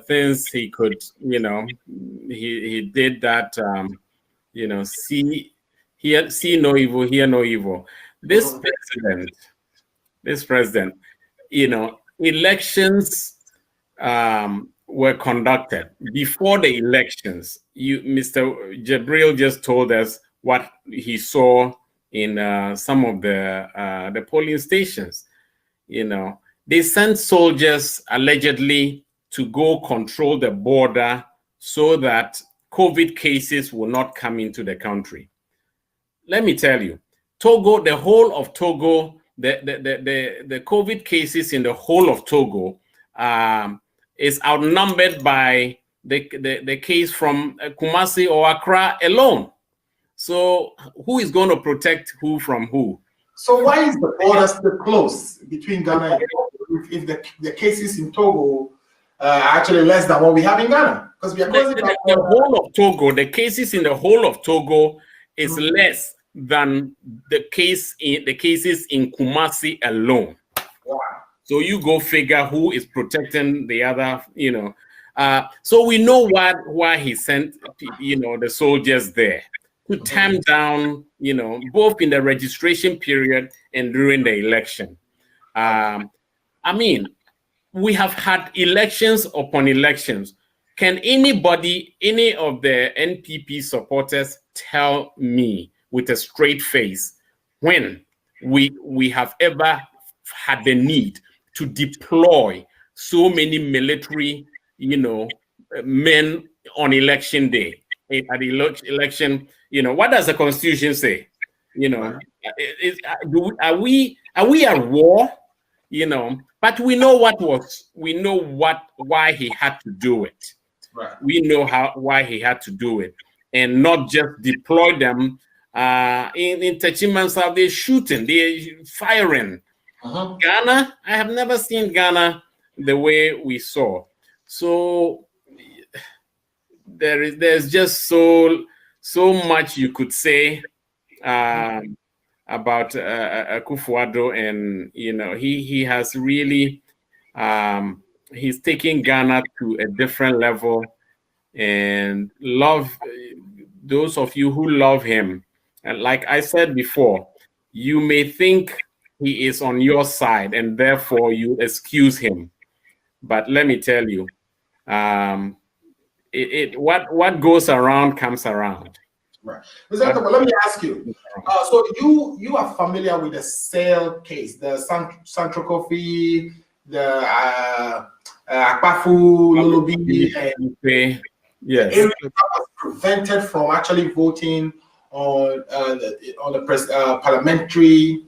things he could, he did that. See no evil, hear no evil. This president, elections were conducted. Before the elections, Mr. Jibril just told us what he saw in some of the polling stations. they sent soldiers allegedly to go control the border so that COVID cases will not come into the country. Let me tell you, Togo, the whole of Togo, the COVID cases in the whole of Togo is outnumbered by the case from Kumasi or Accra alone. So who is going to protect who from who? So why is the border still closed between Ghana and Togo if the cases in Togo are actually less than what we have in Ghana? Because we are closing the whole of Togo, the cases in the whole of Togo is less than the cases in Kumasi alone. Wow. So you go figure who is protecting the other, so we know why he sent, the soldiers there to tamp down, both in the registration period and during the election. I mean, we have had elections upon elections. Can anybody, any of the NPP supporters tell me with a straight face when we have ever had the need to deploy so many military, men on election day? At the election, what does the Constitution say? Are we at war? But we know why he had to do it. Right. We know why he had to do it, and not just deploy them in Techiman. They're shooting, they're firing. Ghana, I have never seen Ghana the way we saw. So there's just so much you could say about Akufo-Addo, and he has really he's taking Ghana to a different level, and those of you who love him, and like I said before, you may think he is on your side and therefore you excuse him, but let me tell you, what goes around comes around. Right. Mr. Akufo, let me ask you. So you are familiar with the sale case, the Central Coffee, the Akpafu, Lulubi, and yes, area that was prevented from actually voting on the parliamentary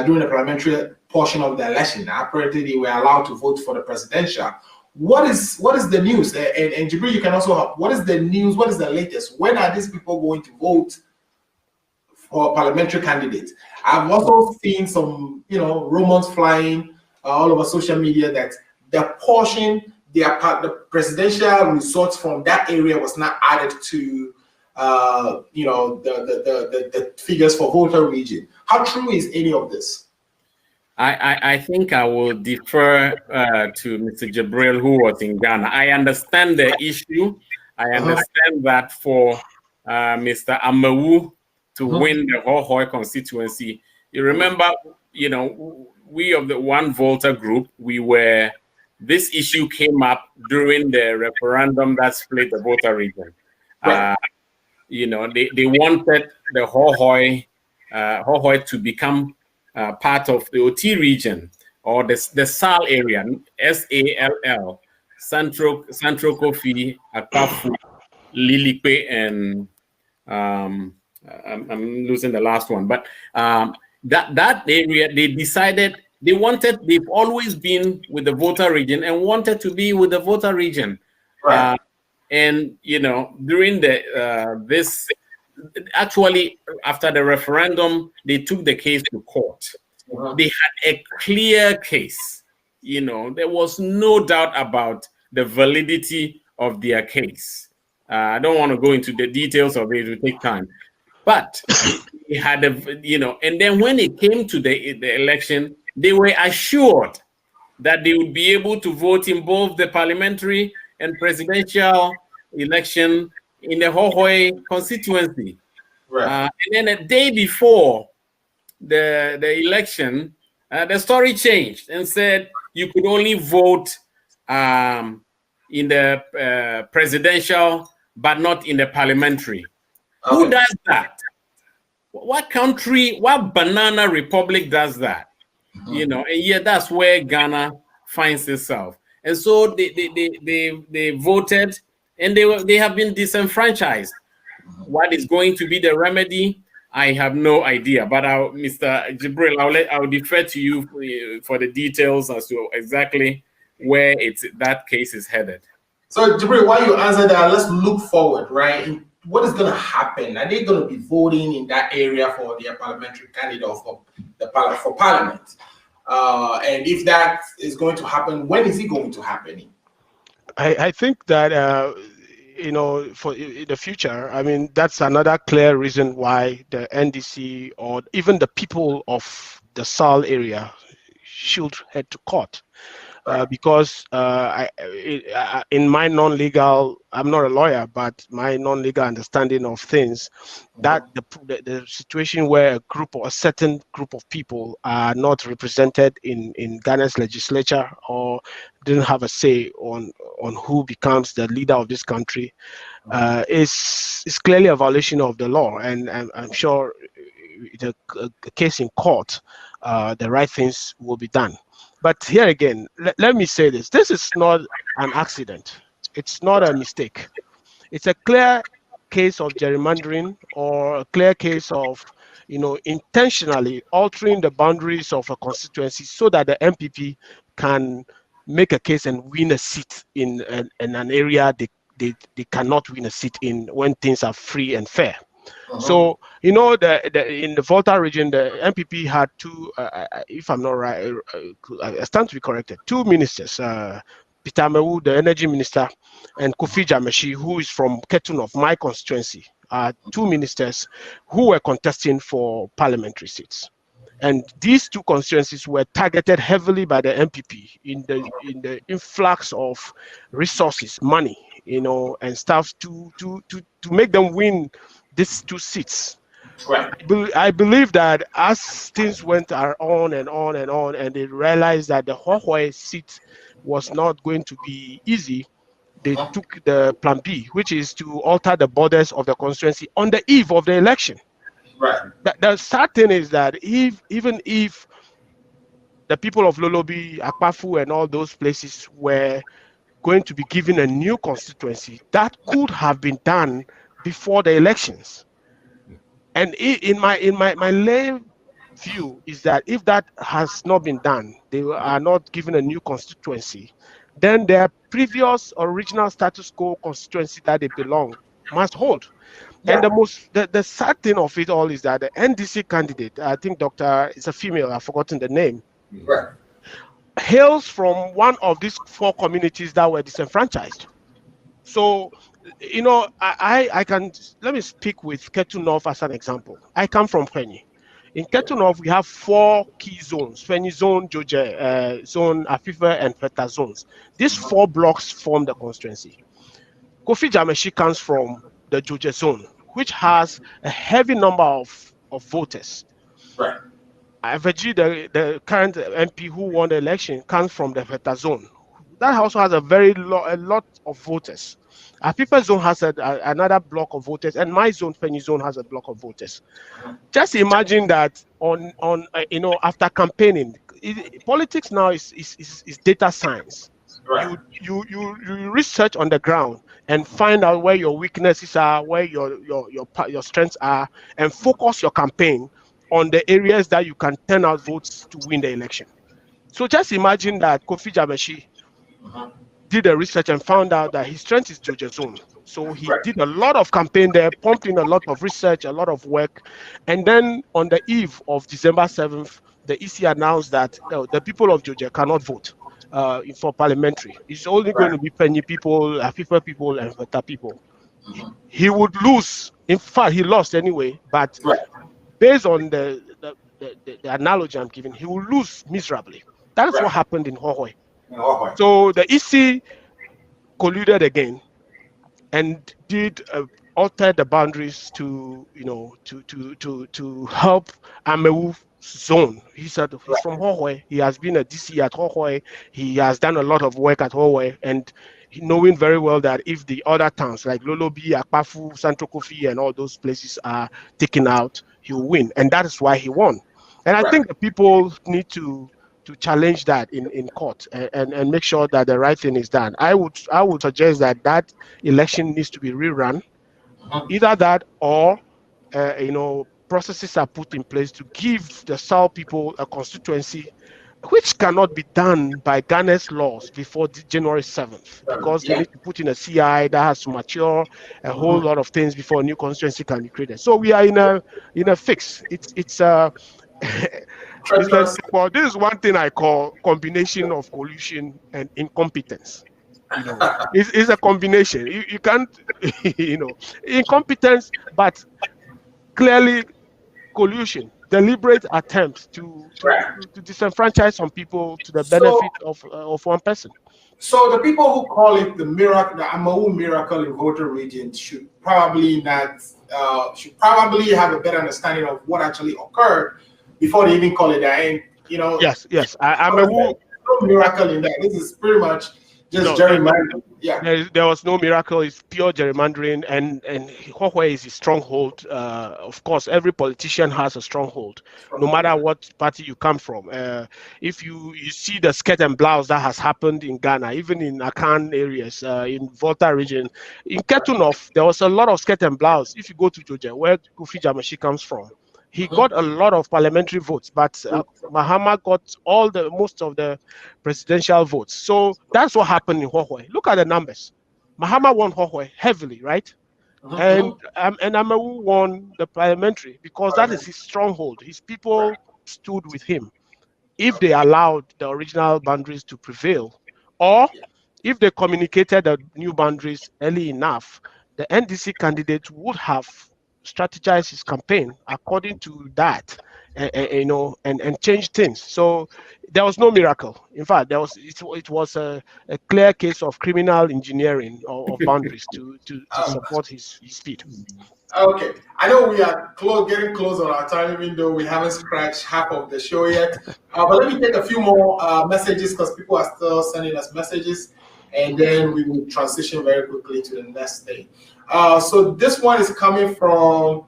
during the parliamentary portion of the election. Apparently, they were allowed to vote for the presidential. What is the news? And Jibril, you can also help. What is the news? What is the latest? When are these people going to vote for parliamentary candidates? I've also seen some, rumors flying all over social media that the portion, the presidential results from that area was not added to, the figures for voter region. How true is any of this? I think I will defer to Mr. Jibril, who was in Ghana. I understand the issue. I understand that for Mr. Amawu to win the Hohoe constituency. You remember, we of the One Volta group, this issue came up during the referendum that split the voter region. Right. They wanted the Hohoe to become part of the OT region, or the SAL area, SALL, Central Kofi, Akafu, Lilipe, and I'm losing the last one. But that area, they decided they've always been with the voter region and wanted to be with the voter region. Right. And during actually, after the referendum, they took the case to court. They had a clear case. There was no doubt about the validity of their case. I don't want to go into the details of it; it will take time. But they had and then when it came to the election, they were assured that they would be able to vote in both the parliamentary and presidential election in the Hohoe constituency. Right. And then a day before the election, the story changed and said you could only vote in the presidential, but not in the parliamentary. Okay. Who does that? What country, what banana republic does that? you know, and yet that's where Ghana finds itself. And so they voted, and they have been disenfranchised. What is going to be the remedy? I have no idea. But Mr. Jibril, I'll defer to you for the details as to exactly where that case is headed. So, Jibril, while you answer that, let's look forward, right? What is going to happen? Are they going to be voting in that area for their parliamentary candidate for parliament? And if that is going to happen, when is it going to happen? I think that for in the future, I mean, that's another clear reason why the NDC or even the people of the SAL area should head to court. Because in my non-legal, I'm not a lawyer, but my non-legal understanding of things, that the situation where a certain group of people are not represented in Ghana's legislature or didn't have a say on who becomes the leader of this country is clearly a violation of the law, and I'm sure the case in court, the right things will be done. But here again, let me say this. This is not an accident. It's not a mistake. It's a clear case of gerrymandering or a clear case of, intentionally altering the boundaries of a constituency so that the MPP can make a case and win a seat in an area they cannot win a seat in when things are free and fair. So, in the Volta region, the MPP had two, if I'm not right, I stand to be corrected, two ministers, Peter Amewu, the energy minister, and Kofi Jameshi, who is from Ketu North, my constituency, two ministers who were contesting for parliamentary seats. And these two constituencies were targeted heavily by the MPP in the influx of resources, money, and stuff to make them win these two seats. Right. I believe that as things went on and on and on, and they realized that the Hwaihwai seat was not going to be easy, they took the plan B, which is to alter the borders of the constituency on the eve of the election. Right. The sad thing is that even if the people of Lolobi, Akpafu, and all those places were going to be given a new constituency, that could have been done before the elections. And in my lay view is that if that has not been done, they are not given a new constituency, then their previous original status quo constituency that they belong must hold. Yeah. And the sad thing of it all is that the NDC candidate, I think it's a female, I've forgotten the name, right, hails from one of these four communities that were disenfranchised. So, I can, let me speak with Ketu North as an example. I come from Fenyi. In Ketu North, we have four key zones: Fenyi zone, Joje zone, Afife, and Feta zones. These four blocks form the constituency. Kofi Jameshi comes from the Joje zone, which has a heavy number of voters. Right. Aveji, the current MP who won the election, comes from the Feta zone. That also has a lot of voters. Afife zone has another block of voters, and my zone, Fenyi zone, has a block of voters. Just imagine that after campaigning, politics now is data science. Right. You research on the ground and find out where your weaknesses are, where your strengths are, and focus your campaign on the areas that you can turn out votes to win the election. So just imagine that Kofi Jameshi did the research and found out that his strength is Joje zone. So he did a lot of campaign there, pumped in a lot of research, a lot of work. And then on the eve of December 7th, the EC announced that the people of Joje cannot vote for parliamentary. It's only going to be Fenyi people, Afife people, and Feta people. He would lose. In fact, he lost anyway. But based on the analogy I'm giving, he will lose miserably. That is what happened in Hwaihwai. So the EC colluded again and did alter the boundaries to help Amewu zone. He said he's from Hwaihwai. He has been a DC at Hwaihwai. He has done a lot of work at Hwaihwai, and knowing very well that if the other towns like Lolobi, Akpafu, Santo Kofi, and all those places are taken out, he will win, and that is why he won. And I Right. think the people need to challenge that in court and make sure that the right thing is done. I would suggest that election needs to be rerun, either that or processes are put in place to give the South people a constituency, which cannot be done by Ghana's laws before January 7th, because they Yeah. need to put in a CI that has to mature a whole lot of things before a new constituency can be created. So we are in a fix. It's Mr. Treacherous. Well, this is one thing I call combination of collusion and incompetence. It's a combination. You can't, incompetence, but clearly collusion, deliberate attempts to disenfranchise some people to the benefit of one person. So the people who call it the miracle, the Amawu miracle in Volta region, should probably have a better understanding of what actually occurred before they even call it that. Yes. Amawu, no miracle in that. This is pretty much just gerrymandering. Yeah. There was no miracle. It's pure gerrymandering, and Hwehwe is a stronghold. Of course, every politician has a stronghold, no matter what party you come from. If you see the skirt and blouse that has happened in Ghana, even in Akan areas, in Volta region, in Ketunov, there was a lot of skirt and blouse. If you go to Georgia, where Kofi Jamashi comes from, he got a lot of parliamentary votes, but Mahama got most of the presidential votes. So that's what happened in Hwehwe. Look at the numbers. Mahama won Hwehwe heavily, right? And Amawu won the parliamentary because that is his stronghold. His people stood with him. If they allowed the original boundaries to prevail, or if they communicated the new boundaries early enough, the NDC candidate would have strategize his campaign according to that, and change things. So there was no miracle. In fact, it was a clear case of criminal engineering of boundaries to support his speed. Okay, I know we are getting close on our time, even though we haven't scratched half of the show yet. But let me take a few more messages because people are still sending us messages, and then we will transition very quickly to the next thing. So this one is coming from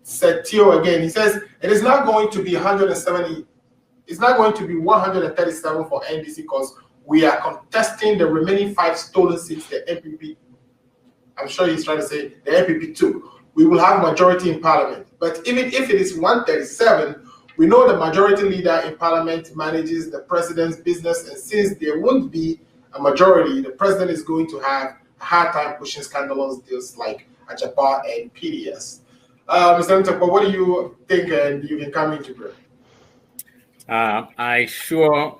Setio again. He says it is not going to be 170. It's not going to be 137 for NDC because we are contesting the remaining 5 stolen seats. The NPP. I'm sure he's trying to say the NPP too. We will have majority in parliament. But even if it is 137, we know the majority leader in parliament manages the president's business, and since there won't be a majority, the president is going to have a hard time pushing scandalous deals like Achapa and PDS. Mr. Ntapa, what do you think? And you can come into it. I sure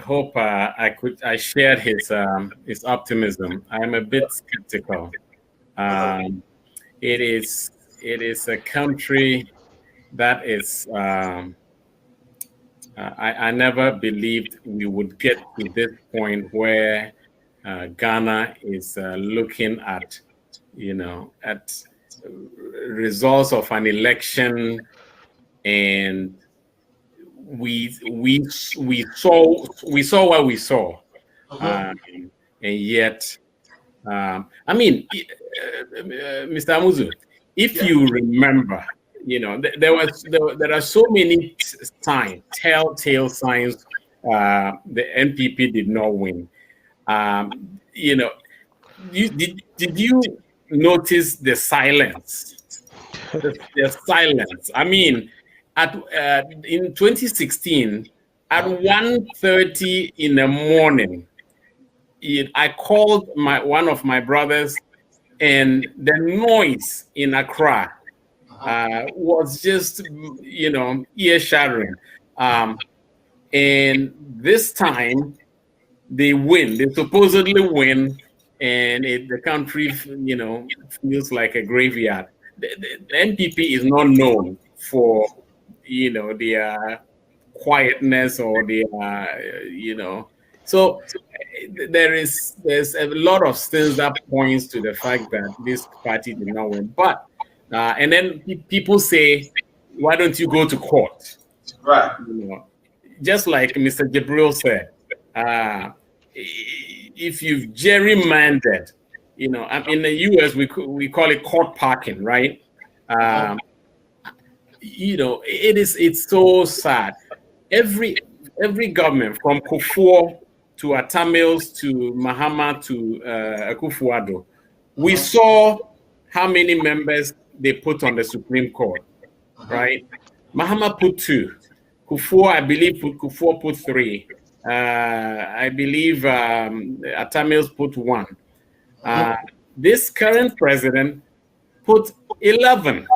hope I shared his optimism. I am a bit skeptical. It is a country that is. I never believed we would get to this point where Ghana is looking at, at results of an election, and we saw what we saw, and yet, I mean, Mr. Amuzu, if you remember, there are so many telltale signs the NPP did not win. Did you notice the silence? The silence. I mean, in 2016, at 1:30 in the morning, I called one of my brothers, and the noise in Accra was just, ear-shattering. And this time, they win. They supposedly win, and the country, feels like a graveyard. The NPP is not known for, their quietness or their, So there's a lot of things that points to the fact that this party did not win. But and then people say, why don't you go to court? Right. Just like Mr. Jibril said, if you've gerrymandered, in the US we call it court parking, right? it's so sad. Every government from Kufuor to Atamils to Mahama to Akufo-Addo, we saw how many members they put on the Supreme Court, right? Mahama put 2. Kufuor, I believe, Kufuor put 3. I believe Atamils put 1. This current president put 11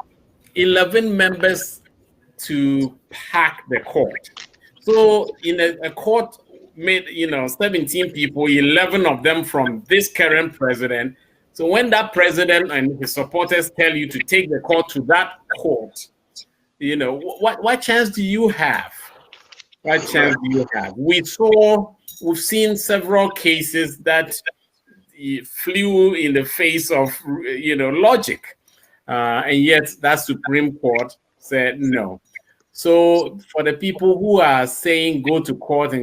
members to pack the court. So in a court made 17 people, 11 of them from this current president. So when that president and his supporters tell you to take the court to that court, what chance do you have? What chance do you have? We've seen several cases that flew in the face of logic, and yet that Supreme Court said no. So for the people who are saying go to court,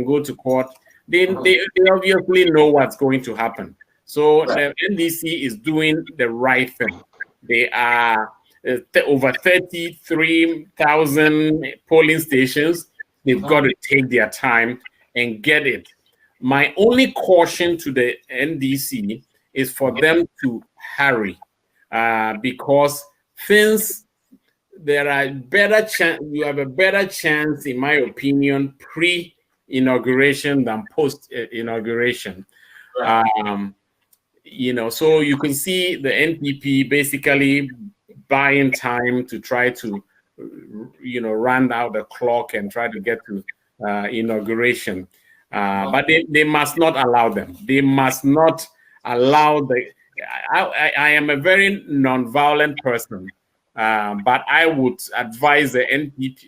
they obviously know what's going to happen. So the NDC is doing the right thing. They are over 33,000 polling stations. They've got to take their time and get it. My only caution to the NDC is for them to hurry, because you have a better chance, in my opinion, pre-inauguration than post-inauguration. So you can see the NPP basically buying time to try to, run out the clock and try to get to inauguration. But they must not allow them. They must not allow I am a very non-violent person, but I would advise the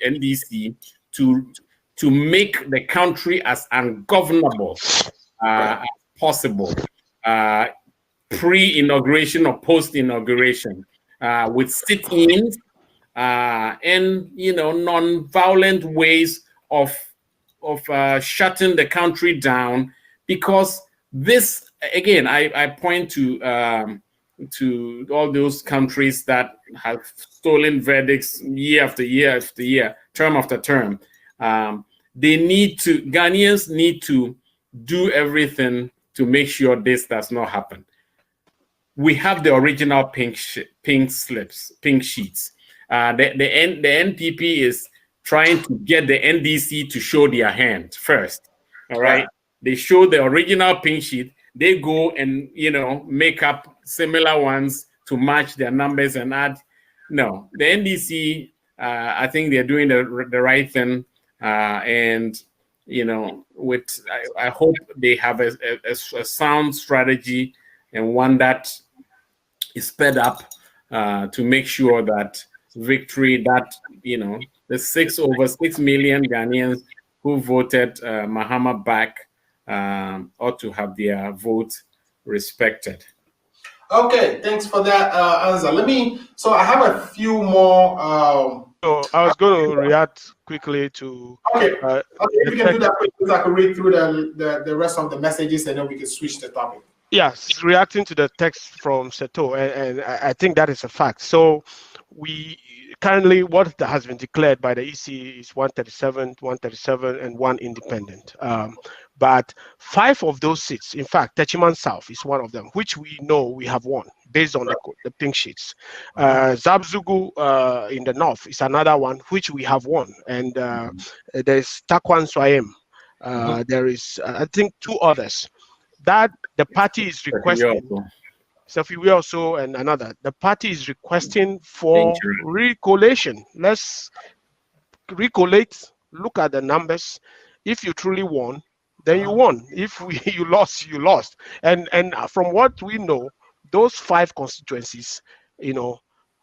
NDC to make the country as ungovernable as possible, pre-inauguration or post-inauguration, with sit-ins and non-violent ways of shutting the country down. Because this, again, I point to all those countries that have stolen verdicts year after year after year, term after term. Ghanaians need to do everything to make sure this does not happen. We have the original pink sheets. The NPP is trying to get the NDC to show their hand first. All right. They show the original pink sheet. They go and make up similar ones to match their numbers and add. No, the NDC, I think they're doing the right thing, and I hope they have a sound strategy and one that is sped up to make sure that victory, that the over 6 million Ghanaians who voted Mahama back ought to have their vote respected. Okay, thanks for that answer. So I have a few more. So I was going to react quickly to. Okay, if you can do that quickly, I can read through the rest of the messages and then we can switch the topic. Yes, reacting to the text from Seto, and I think that is a fact. So we currently, what has been declared by the EC is 137, and 1 independent. But 5 of those seats, in fact, Techiman South is one of them, which we know we have won based on the pink sheets. Zabzugu in the north is another one, which we have won. And there's Takwan Swayem. There is, I think, 2 others that the party is requesting. Sophie also and another. The party is requesting for recollation. Let's recollate, look at the numbers. If you truly won, then you won. If you lost, you lost. And from what we know, those 5 constituencies,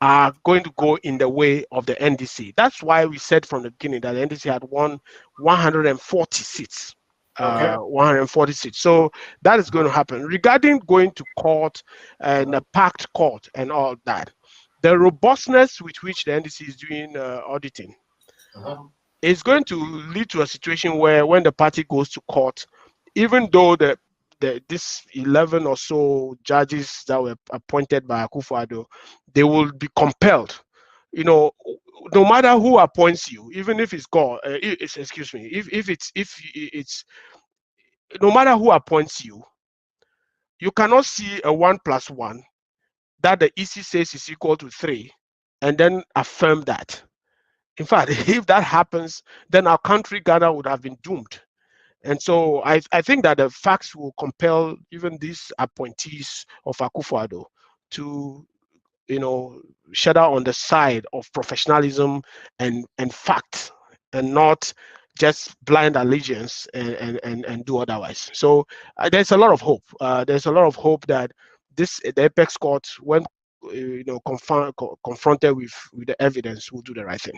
are going to go in the way of the NDC. That's why we said from the beginning that the NDC had won 140 seats. 140 seats. So that is going to happen. Regarding going to court and a packed court and all that, the robustness with which the NDC is doing auditing is going to lead to a situation where when the party goes to court, even though this 11 or so judges that were appointed by Akufo-Addo, they will be compelled. no matter who appoints you, even if it's God, excuse me, if it's no matter who appoints you, you cannot see a 1 + 1 that the EC says is equal to 3 and then affirm that. In fact, if that happens, then our country, Ghana, would have been doomed. And so I think that the facts will compel even these appointees of Akufo-Addo to, shudder on the side of professionalism and fact, and not just blind allegiance and do otherwise. So there's a lot of hope. There's a lot of hope that the apex court, when confronted with the evidence, will do the right thing.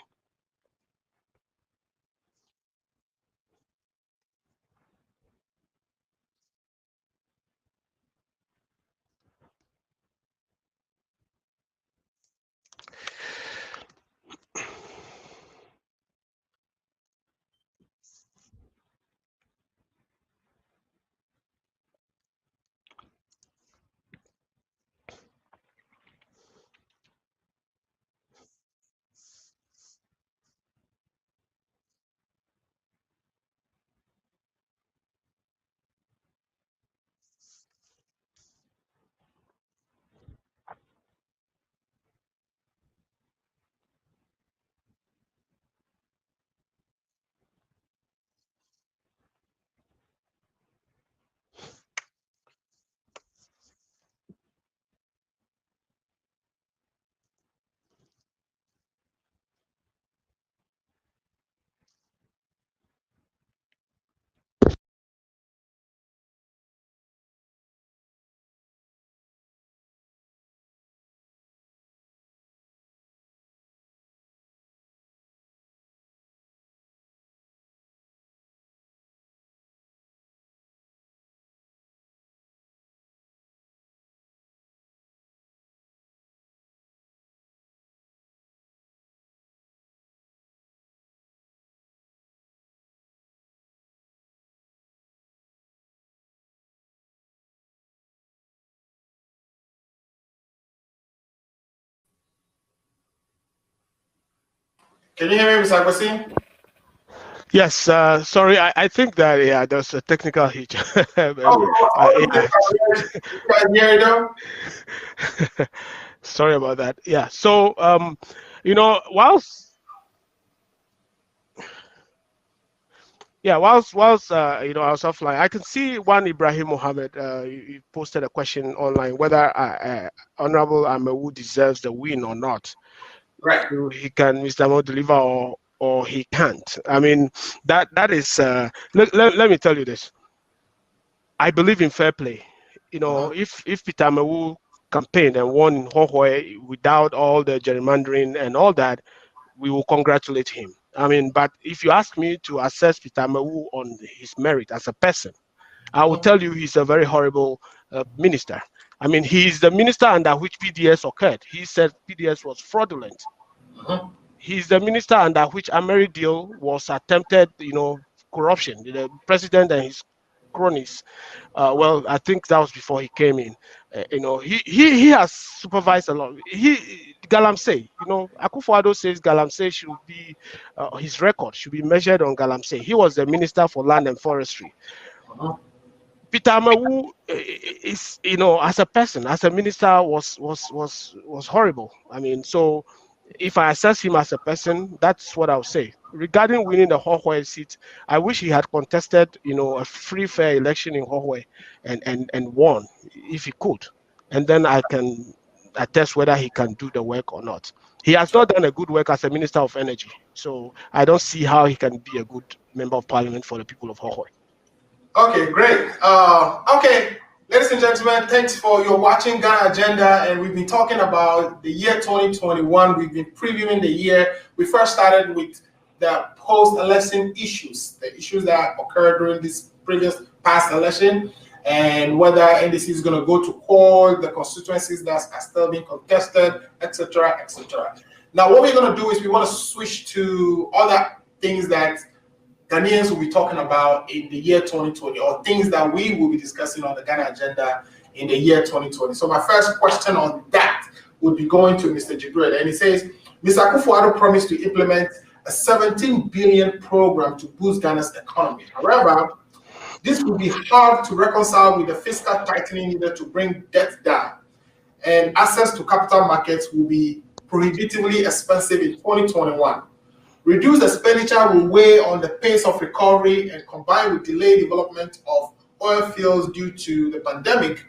Can you hear me, Mr. Agbasi? Yes, sorry, I think that, there's a technical hitch. Sorry about that. Yeah, so, whilst I was offline, I can see one Ibrahim Mohammed, he posted a question online whether Honorable Amewu deserves the win or not. Right. So Mr. Mo deliver or he can't. I mean, that is, let me tell you this. I believe in fair play. If Peter Amewu campaigned and won in Hohoe without all the gerrymandering and all that, we will congratulate him. I mean, but if you ask me to assess Peter Amewu on his merit as a person, I will tell you he's a very horrible minister. I mean, he's the minister under which PDS occurred. He said PDS was fraudulent. He's the minister under which Ameri deal was attempted, corruption. The president and his cronies. Well, I think that was before he came in. He has supervised a lot. Galamsey, Akufo-Addo says Galamsey should be, his record should be measured on Galamsey. He was the minister for land and forestry. Peter Amewu is, as a person, as a minister, was horrible. I mean, so if I assess him as a person, that's what I'll say. Regarding winning the Hohoe seat, I wish he had contested, a free, fair election in Hohoe and won if he could. And then I can attest whether he can do the work or not. He has not done a good work as a Minister of Energy. So I don't see how he can be a good member of parliament for the people of Hohoe. Okay, great. Okay, ladies and gentlemen, thanks for your watching Ghana Agenda, and we've been talking about the year 2021. We've been previewing the year. We first started with the post-election issues, the issues that occurred during this past election, and whether NDC is going to go to court, the constituencies that are still being contested, etc., etc. Now, what we're going to do is we want to switch to other things that Ghanaians will be talking about in the year 2020, or things that we will be discussing on the Ghana Agenda in the year 2020. So my first question on that would be going to Mr. Jibril, and he says, Mr. Akufo-Addo promised to implement a 17 billion program to boost Ghana's economy. However, this will be hard to reconcile with the fiscal tightening needed to bring debt down, and access to capital markets will be prohibitively expensive in 2021. Reduced expenditure will weigh on the pace of recovery, and combined with delayed development of oil fields due to the pandemic,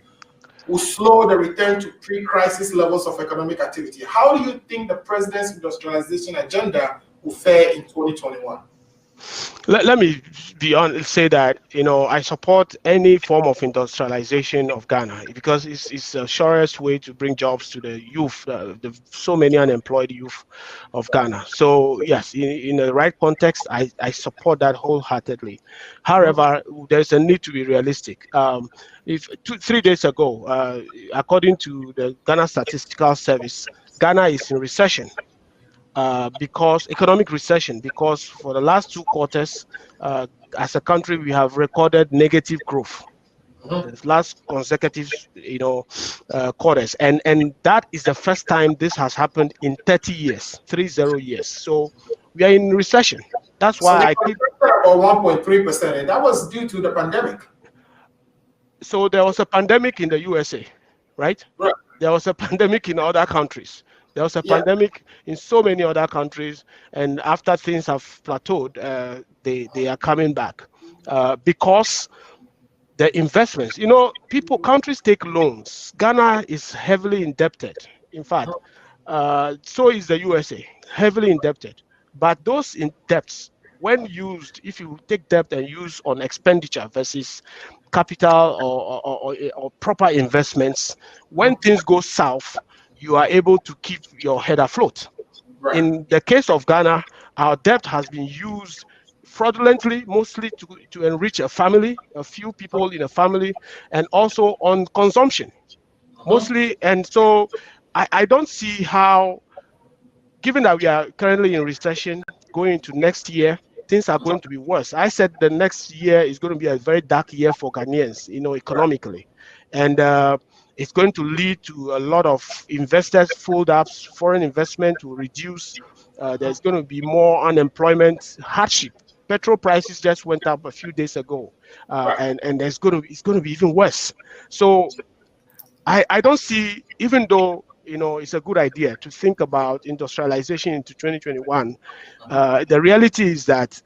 will slow the return to pre-crisis levels of economic activity. How do you think the president's industrialization agenda will fare in 2021? Let me say that I support any form of industrialization of Ghana because it's the surest way to bring jobs to the youth, the so many unemployed youth of Ghana. So yes, in the right context, I support that wholeheartedly. However, there's a need to be realistic. If 3 days ago, according to the Ghana Statistical Service, Ghana is in recession. Because economic recession, because for the last 2 quarters, as a country, we have recorded negative growth. The last consecutive, quarters, and that is the first time this has happened in 30 years, 30 years. So we are in recession. That's why I keep about 1.3%, and that was due to the pandemic. So there was a pandemic in the USA, right? Right. There was a pandemic in other countries. There was a pandemic in so many other countries, and after things have plateaued, they are coming back because the investments. Countries take loans. Ghana is heavily indebted. In fact, so is the USA, heavily indebted. But those in debts, when used, if you take debt and use on expenditure versus capital or proper investments, when things go south, you are able to keep your head afloat. Right. In the case of Ghana, our debt has been used fraudulently, mostly to enrich a family, a few people in a family, and also on consumption, mostly. And so I don't see how, given that we are currently in recession, going into next year, things are going to be worse. I said the next year is going to be a very dark year for Ghanaians, economically. And it's going to lead to a lot of investors fold up, foreign investment will reduce. There's going to be more unemployment, hardship. Petrol prices just went up a few days ago, and it's going to be even worse. So I don't see, even though it's a good idea to think about industrialization into 2021, the reality is that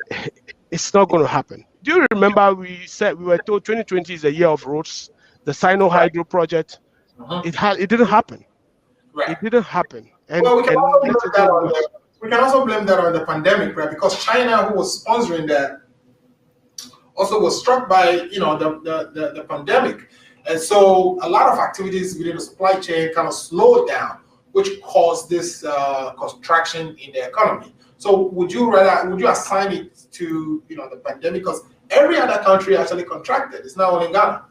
it's not going to happen. Do you remember we were told 2020 is a year of roads? The Sino Hydro project, it didn't happen. Right. It didn't happen. And, well, we can also blame that on the pandemic, right? Because China, who was sponsoring that, also was struck by the pandemic, and so a lot of activities within the supply chain kind of slowed down, which caused this contraction in the economy. So would you assign it to the pandemic? Because every other country actually contracted. It's not only Ghana.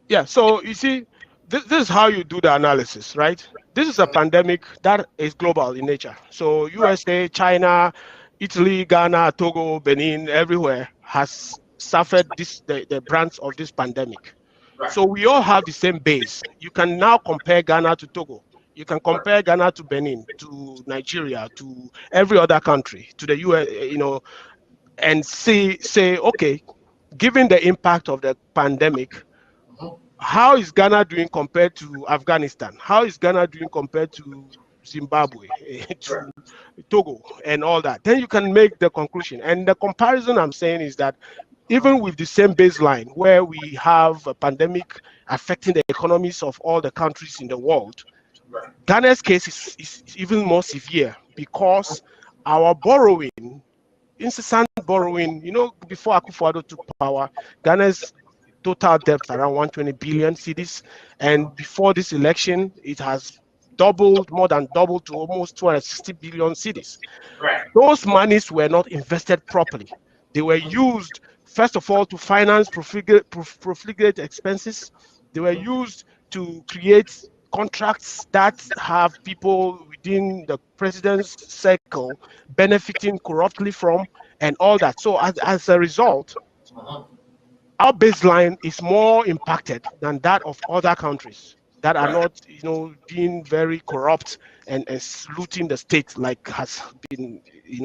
Yeah, so you see, this is how you do the analysis, right? This is a pandemic that is global in nature. So USA, China, Italy, Ghana, Togo, Benin, everywhere has suffered the brunt of this pandemic. Right. So we all have the same base. You can now compare Ghana to Togo. You can compare Ghana to Benin, to Nigeria, to every other country, to the US, and say, okay, given the impact of the pandemic, how is Ghana doing compared to Afghanistan? How is Ghana doing compared to Zimbabwe, to Togo, and all that? Then you can make the conclusion. And the comparison I'm saying is that even with the same baseline, where we have a pandemic affecting the economies of all the countries in the world, Ghana's case is even more severe because our borrowing, incessant borrowing, before Akufo-Addo took power, Ghana's total debt around 120 billion cedis, and before this election, it has more than doubled to almost 260 billion cedis. Right. Those monies were not invested properly. They were used, first of all, to finance profligate expenses. They were used to create contracts that have people within the president's circle benefiting corruptly from, and all that. So as a result, our baseline is more impacted than that of other countries. that are not, being very corrupt and looting the state like has been,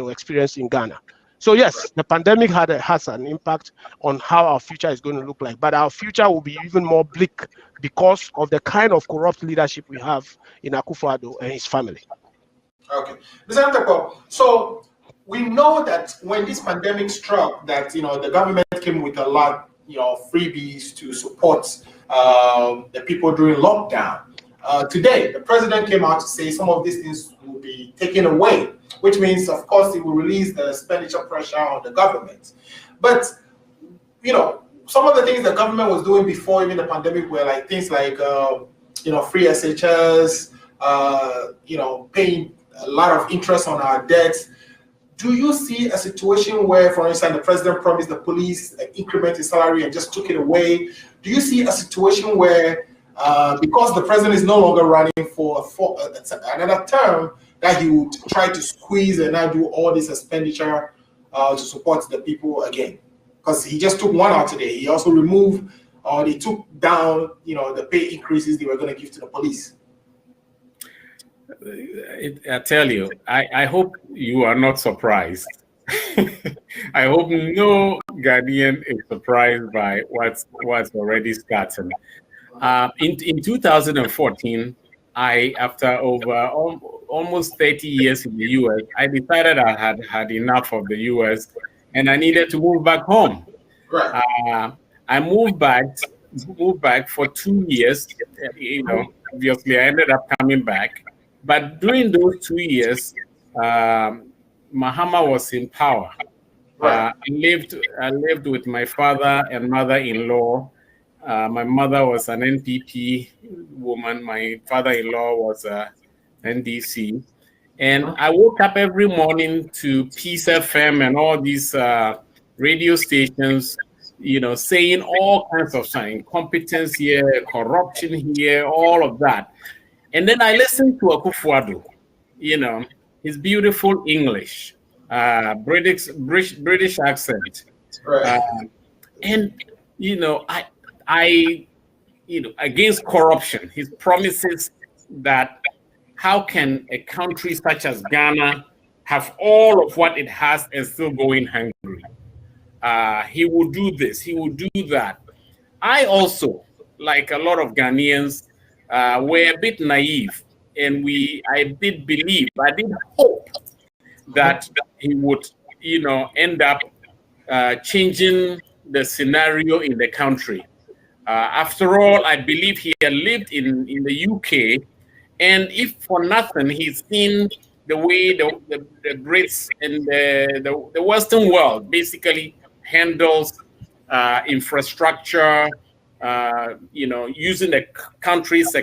experienced in Ghana. So yes, the pandemic has an impact on how our future is going to look like, but our future will be even more bleak because of the kind of corrupt leadership we have in Akufo-Addo and his family. Okay, Mr. Antekpo, so we know that when this pandemic struck, that the government came with a lot, freebies to support the people during lockdown. Today, the president came out to say some of these things will be taken away, which means, of course, it will release the expenditure pressure on the government. But, some of the things the government was doing before even the pandemic were like things like, free SHS, paying a lot of interest on our debts. Do you see a situation where, for instance, the president promised the police an increment in salary and just took it away? Do you see a situation where, because the president is no longer running for another term, that he would try to squeeze and now do all this expenditure to support the people again? Because he just took one out today. He also removed, or they took down, the pay increases they were going to give to the police. I tell you, I hope you are not surprised. I hope no Ghanaian is surprised by what's already starting. In 2014, after over almost 30 years in the US, I decided I had had enough of the US and I needed to move back home. Right. I moved back for 2 years. Obviously I ended up coming back. But during those 2 years, Mahama was in power. Right. I lived with my father and mother-in-law. My mother was an NPP woman. My father-in-law was a NDC. And I woke up every morning to Peace FM and all these radio stations, saying all kinds of things, incompetence here, corruption here, all of that. And then I listened to Akufo-Addo, his beautiful English, British accent. Right. And, I against corruption, his promises that how can a country such as Ghana have all of what it has and still going hungry? He will do this, he will do that. I also, like a lot of Ghanaians, were a bit naive, and I did hope that he would, end up changing the scenario in the country. After all, I believe he had lived in the UK, and if for nothing, he's seen the way the Brits and the Western world basically handles infrastructure, using the country's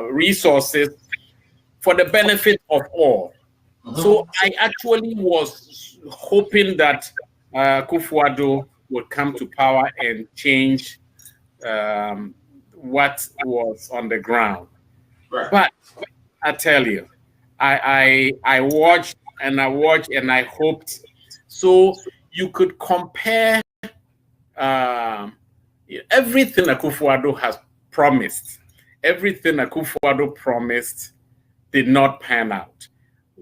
resources for the benefit of all. So I actually was hoping that Akufo-Addo would come to power and change what was on the ground. Right. But I tell you, I watched and I hoped. So you could compare everything Akufo-Addo has promised. Everything Akufo-Addo promised did not pan out.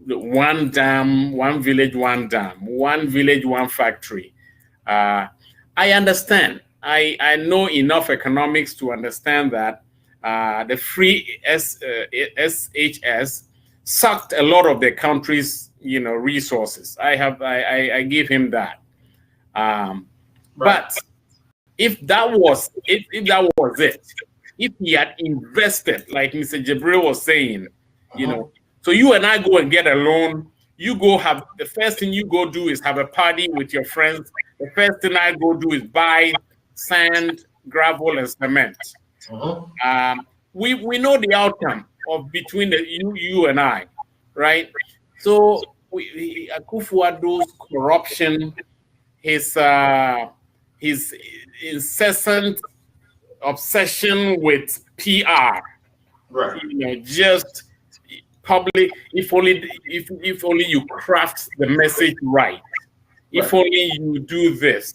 One dam, one village, one dam, one village, one factory. I understand. I know enough economics to understand that the free SHS sucked a lot of the country's resources. I give him that. But if that was it, if he had invested, like Mr. Jibril was saying, so you and I go and get a loan, you go have, the first thing you go do is have a party with your friends. The first thing I go do is buy sand, gravel, and cement. We know the outcome of between you and I, right? So Akufo-Addo's corruption, his incessant obsession with PR, Right. just public. If only you craft the message right. If only you do this,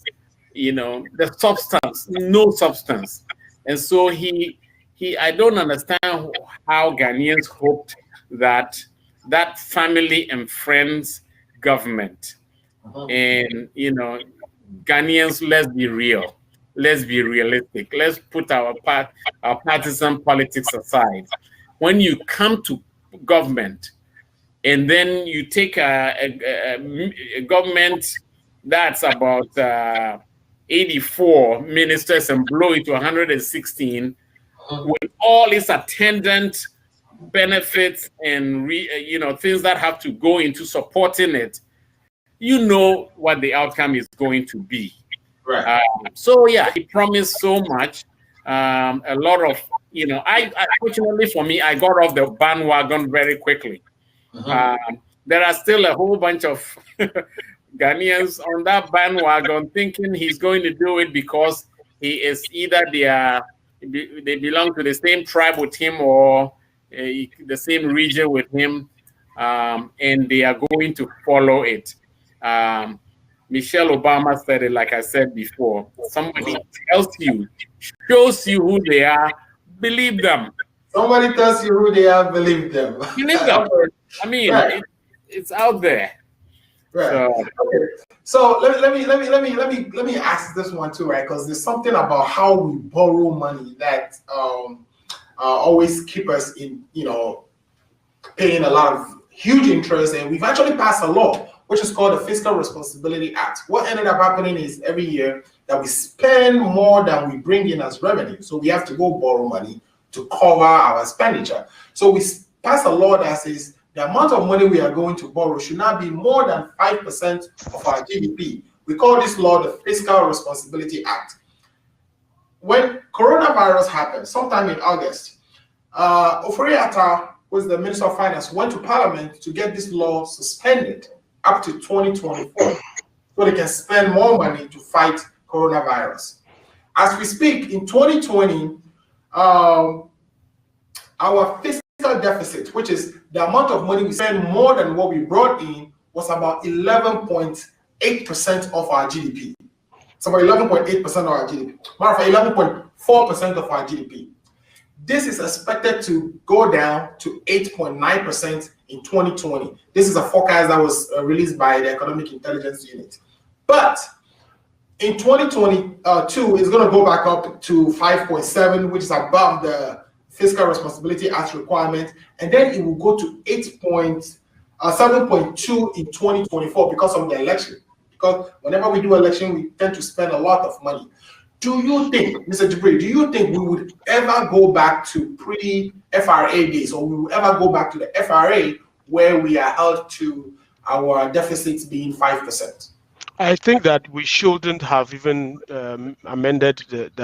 the substance, no substance. And so he I don't understand how Ghanaians hoped that that family and friends government, and Ghanaians, let's be real, let's be realistic, let's put our partisan politics aside. When you come to government, and then you take a government that's about 84 ministers and blow it to 116 with all its attendant benefits and things that have to go into supporting it, you know what the outcome is going to be. Right. So yeah, he promised so much. A lot of, I fortunately for me, I got off the bandwagon very quickly. There are still a whole bunch of Ghanaians on that bandwagon thinking he's going to do it because he is either they belong to the same tribe with him or the same region with him, and they are going to follow it. Michelle Obama said it, like I said before. Somebody tells you, shows you who they are, believe them. Somebody tells you who they are, believe them. Believe them. I mean, right. It's out there. Right. So let me ask this one too, right? Because there's something about how we borrow money that always keep us in, paying a lot of huge interest, and we've actually passed a law which is called the Fiscal Responsibility Act. What ended up happening is every year that we spend more than we bring in as revenue, so we have to go borrow money to cover our expenditure. So we pass a law that says the amount of money we are going to borrow should not be more than 5% of our GDP. We call this law the Fiscal Responsibility Act. When coronavirus happened, sometime in August, Ofori-Atta, who is the Minister of Finance, went to Parliament to get this law suspended up to 2024, so they can spend more money to fight coronavirus. As we speak, in 2020, our fiscal deficit, which is the amount of money we spend more than what we brought in, was about 11.8% of our GDP. It's about 11.8% of our GDP. Matter of fact, 11.4% of our GDP. This is expected to go down to 8.9% in 2020. This is a forecast that was released by the Economic Intelligence Unit. But in 2022, it's going to go back up to 5.7, which is above the Fiscal Responsibility Act requirement, and then it will go to 7.2 in 2024 because of the election. Because whenever we do election, we tend to spend a lot of money. Do you think, Mr. Jibril, do you think we would ever go back to pre-FRA days, or we will ever go back to the FRA where we are held to our deficits being 5%? I think that we shouldn't have even amended take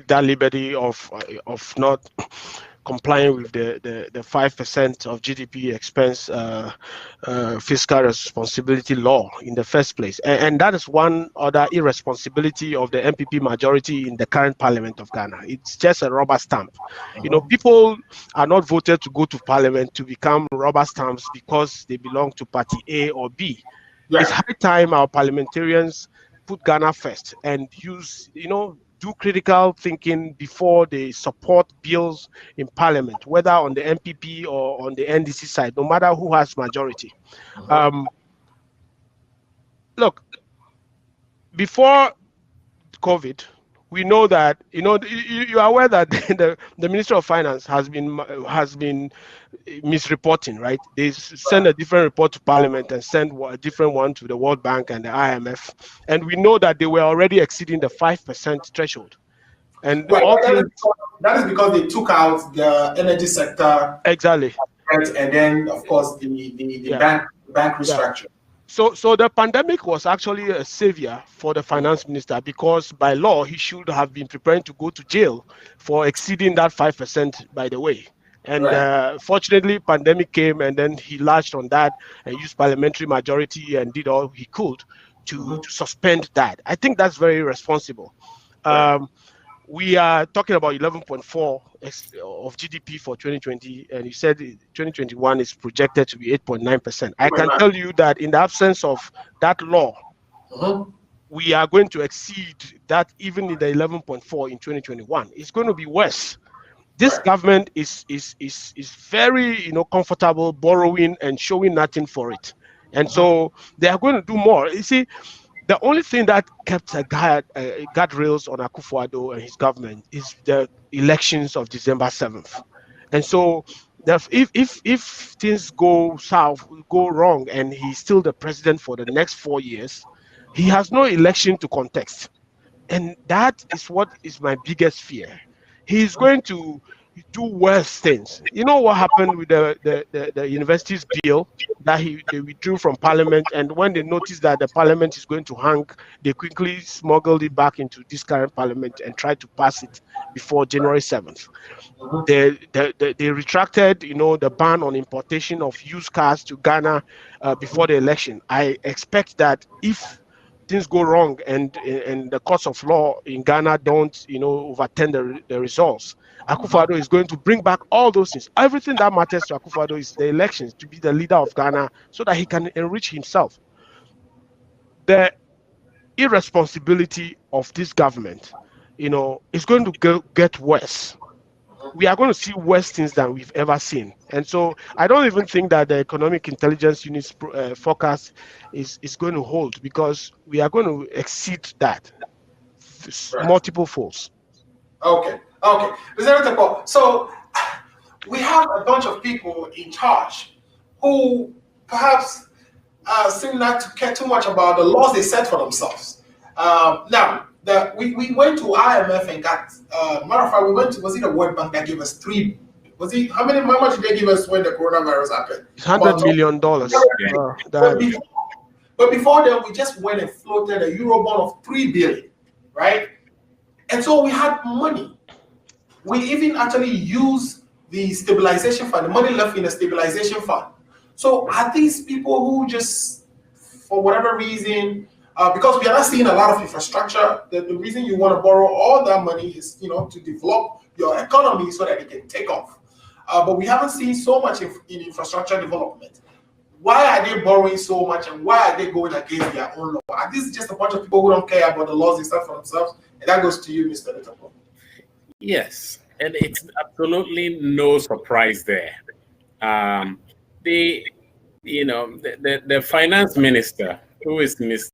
that liberty of not complying with the 5% of GDP expense fiscal responsibility law in the first place. And that is one other irresponsibility of the MPP majority in the current Parliament of Ghana. It's just a rubber stamp. People are not voted to go to Parliament to become rubber stamps because they belong to party A or B. Yeah. It's high time our parliamentarians put Ghana first and use, do critical thinking before they support bills in Parliament, whether on the MPP or on the NDC side, no matter who has majority. Look, before COVID, we know that, you are aware that the Minister of Finance has been misreporting, right? They send a different report to Parliament and send a different one to the World Bank and the IMF. And we know that they were already exceeding the 5% threshold. And right. That is because they took out the energy sector. Exactly. Right? And then, of course, the bank restructure. Yeah. So the pandemic was actually a savior for the finance minister, because by law, he should have been preparing to go to jail for exceeding that 5%, by the way. And fortunately, pandemic came, and then he latched on that and used parliamentary majority and did all he could to suspend that. I think that's very responsible. We are talking about 11.4 of GDP for 2020, and you said 2021 is projected to be 8.9%. I can tell you that in the absence of that law, we are going to exceed that even in the 11.4 in 2021. It's going to be worse. This government is very comfortable borrowing and showing nothing for it, and so they are going to do more. You see, the only thing that kept a guardrails on Akufo-Addo and his government is the elections of December 7th, and so if things go south, go wrong, and he's still the president for the next 4 years, he has no election to contest, and that is what is my biggest fear. He's going to do worse things. You know what happened with the university's bill that they withdrew from parliament, and when they noticed that the parliament is going to hang, they quickly smuggled it back into this current parliament and tried to pass it before January 7th. They retracted, the ban on importation of used cars to Ghana before the election. I expect that if things go wrong and the courts of law in Ghana don't, overturn the results, Akufo-Addo is going to bring back all those things. Everything that matters to Akufo-Addo is the elections, to be the leader of Ghana so that he can enrich himself. The irresponsibility of this government, is going to get worse. We are going to see worse things than we've ever seen. And so I don't even think that the Economic Intelligence Unit's forecast is going to hold, because we are going to exceed that multiple folds. Okay. Mr. Tepo, so we have a bunch of people in charge who perhaps seem not to care too much about the laws they set for themselves. Now, we went to IMF and got, matter of fact, we went to, was it the World Bank that gave us how much did they give us when the coronavirus happened? $100 million. But before that, we just went and floated a Eurobond of 3 billion, right? And so we had money. We even actually used the stabilization fund, the money left in the stabilization fund. So are these people who just, for whatever reason, because we are not seeing a lot of infrastructure, the reason you want to borrow all that money is, to develop your economy so that it can take off. But we haven't seen so much in infrastructure development. Why are they borrowing so much, and why are they going against their own law? Are these just a bunch of people who don't care about the laws they set for themselves? And that goes to you, Mr. Little. Yes, and it's absolutely no surprise there. The finance minister, who is Mr.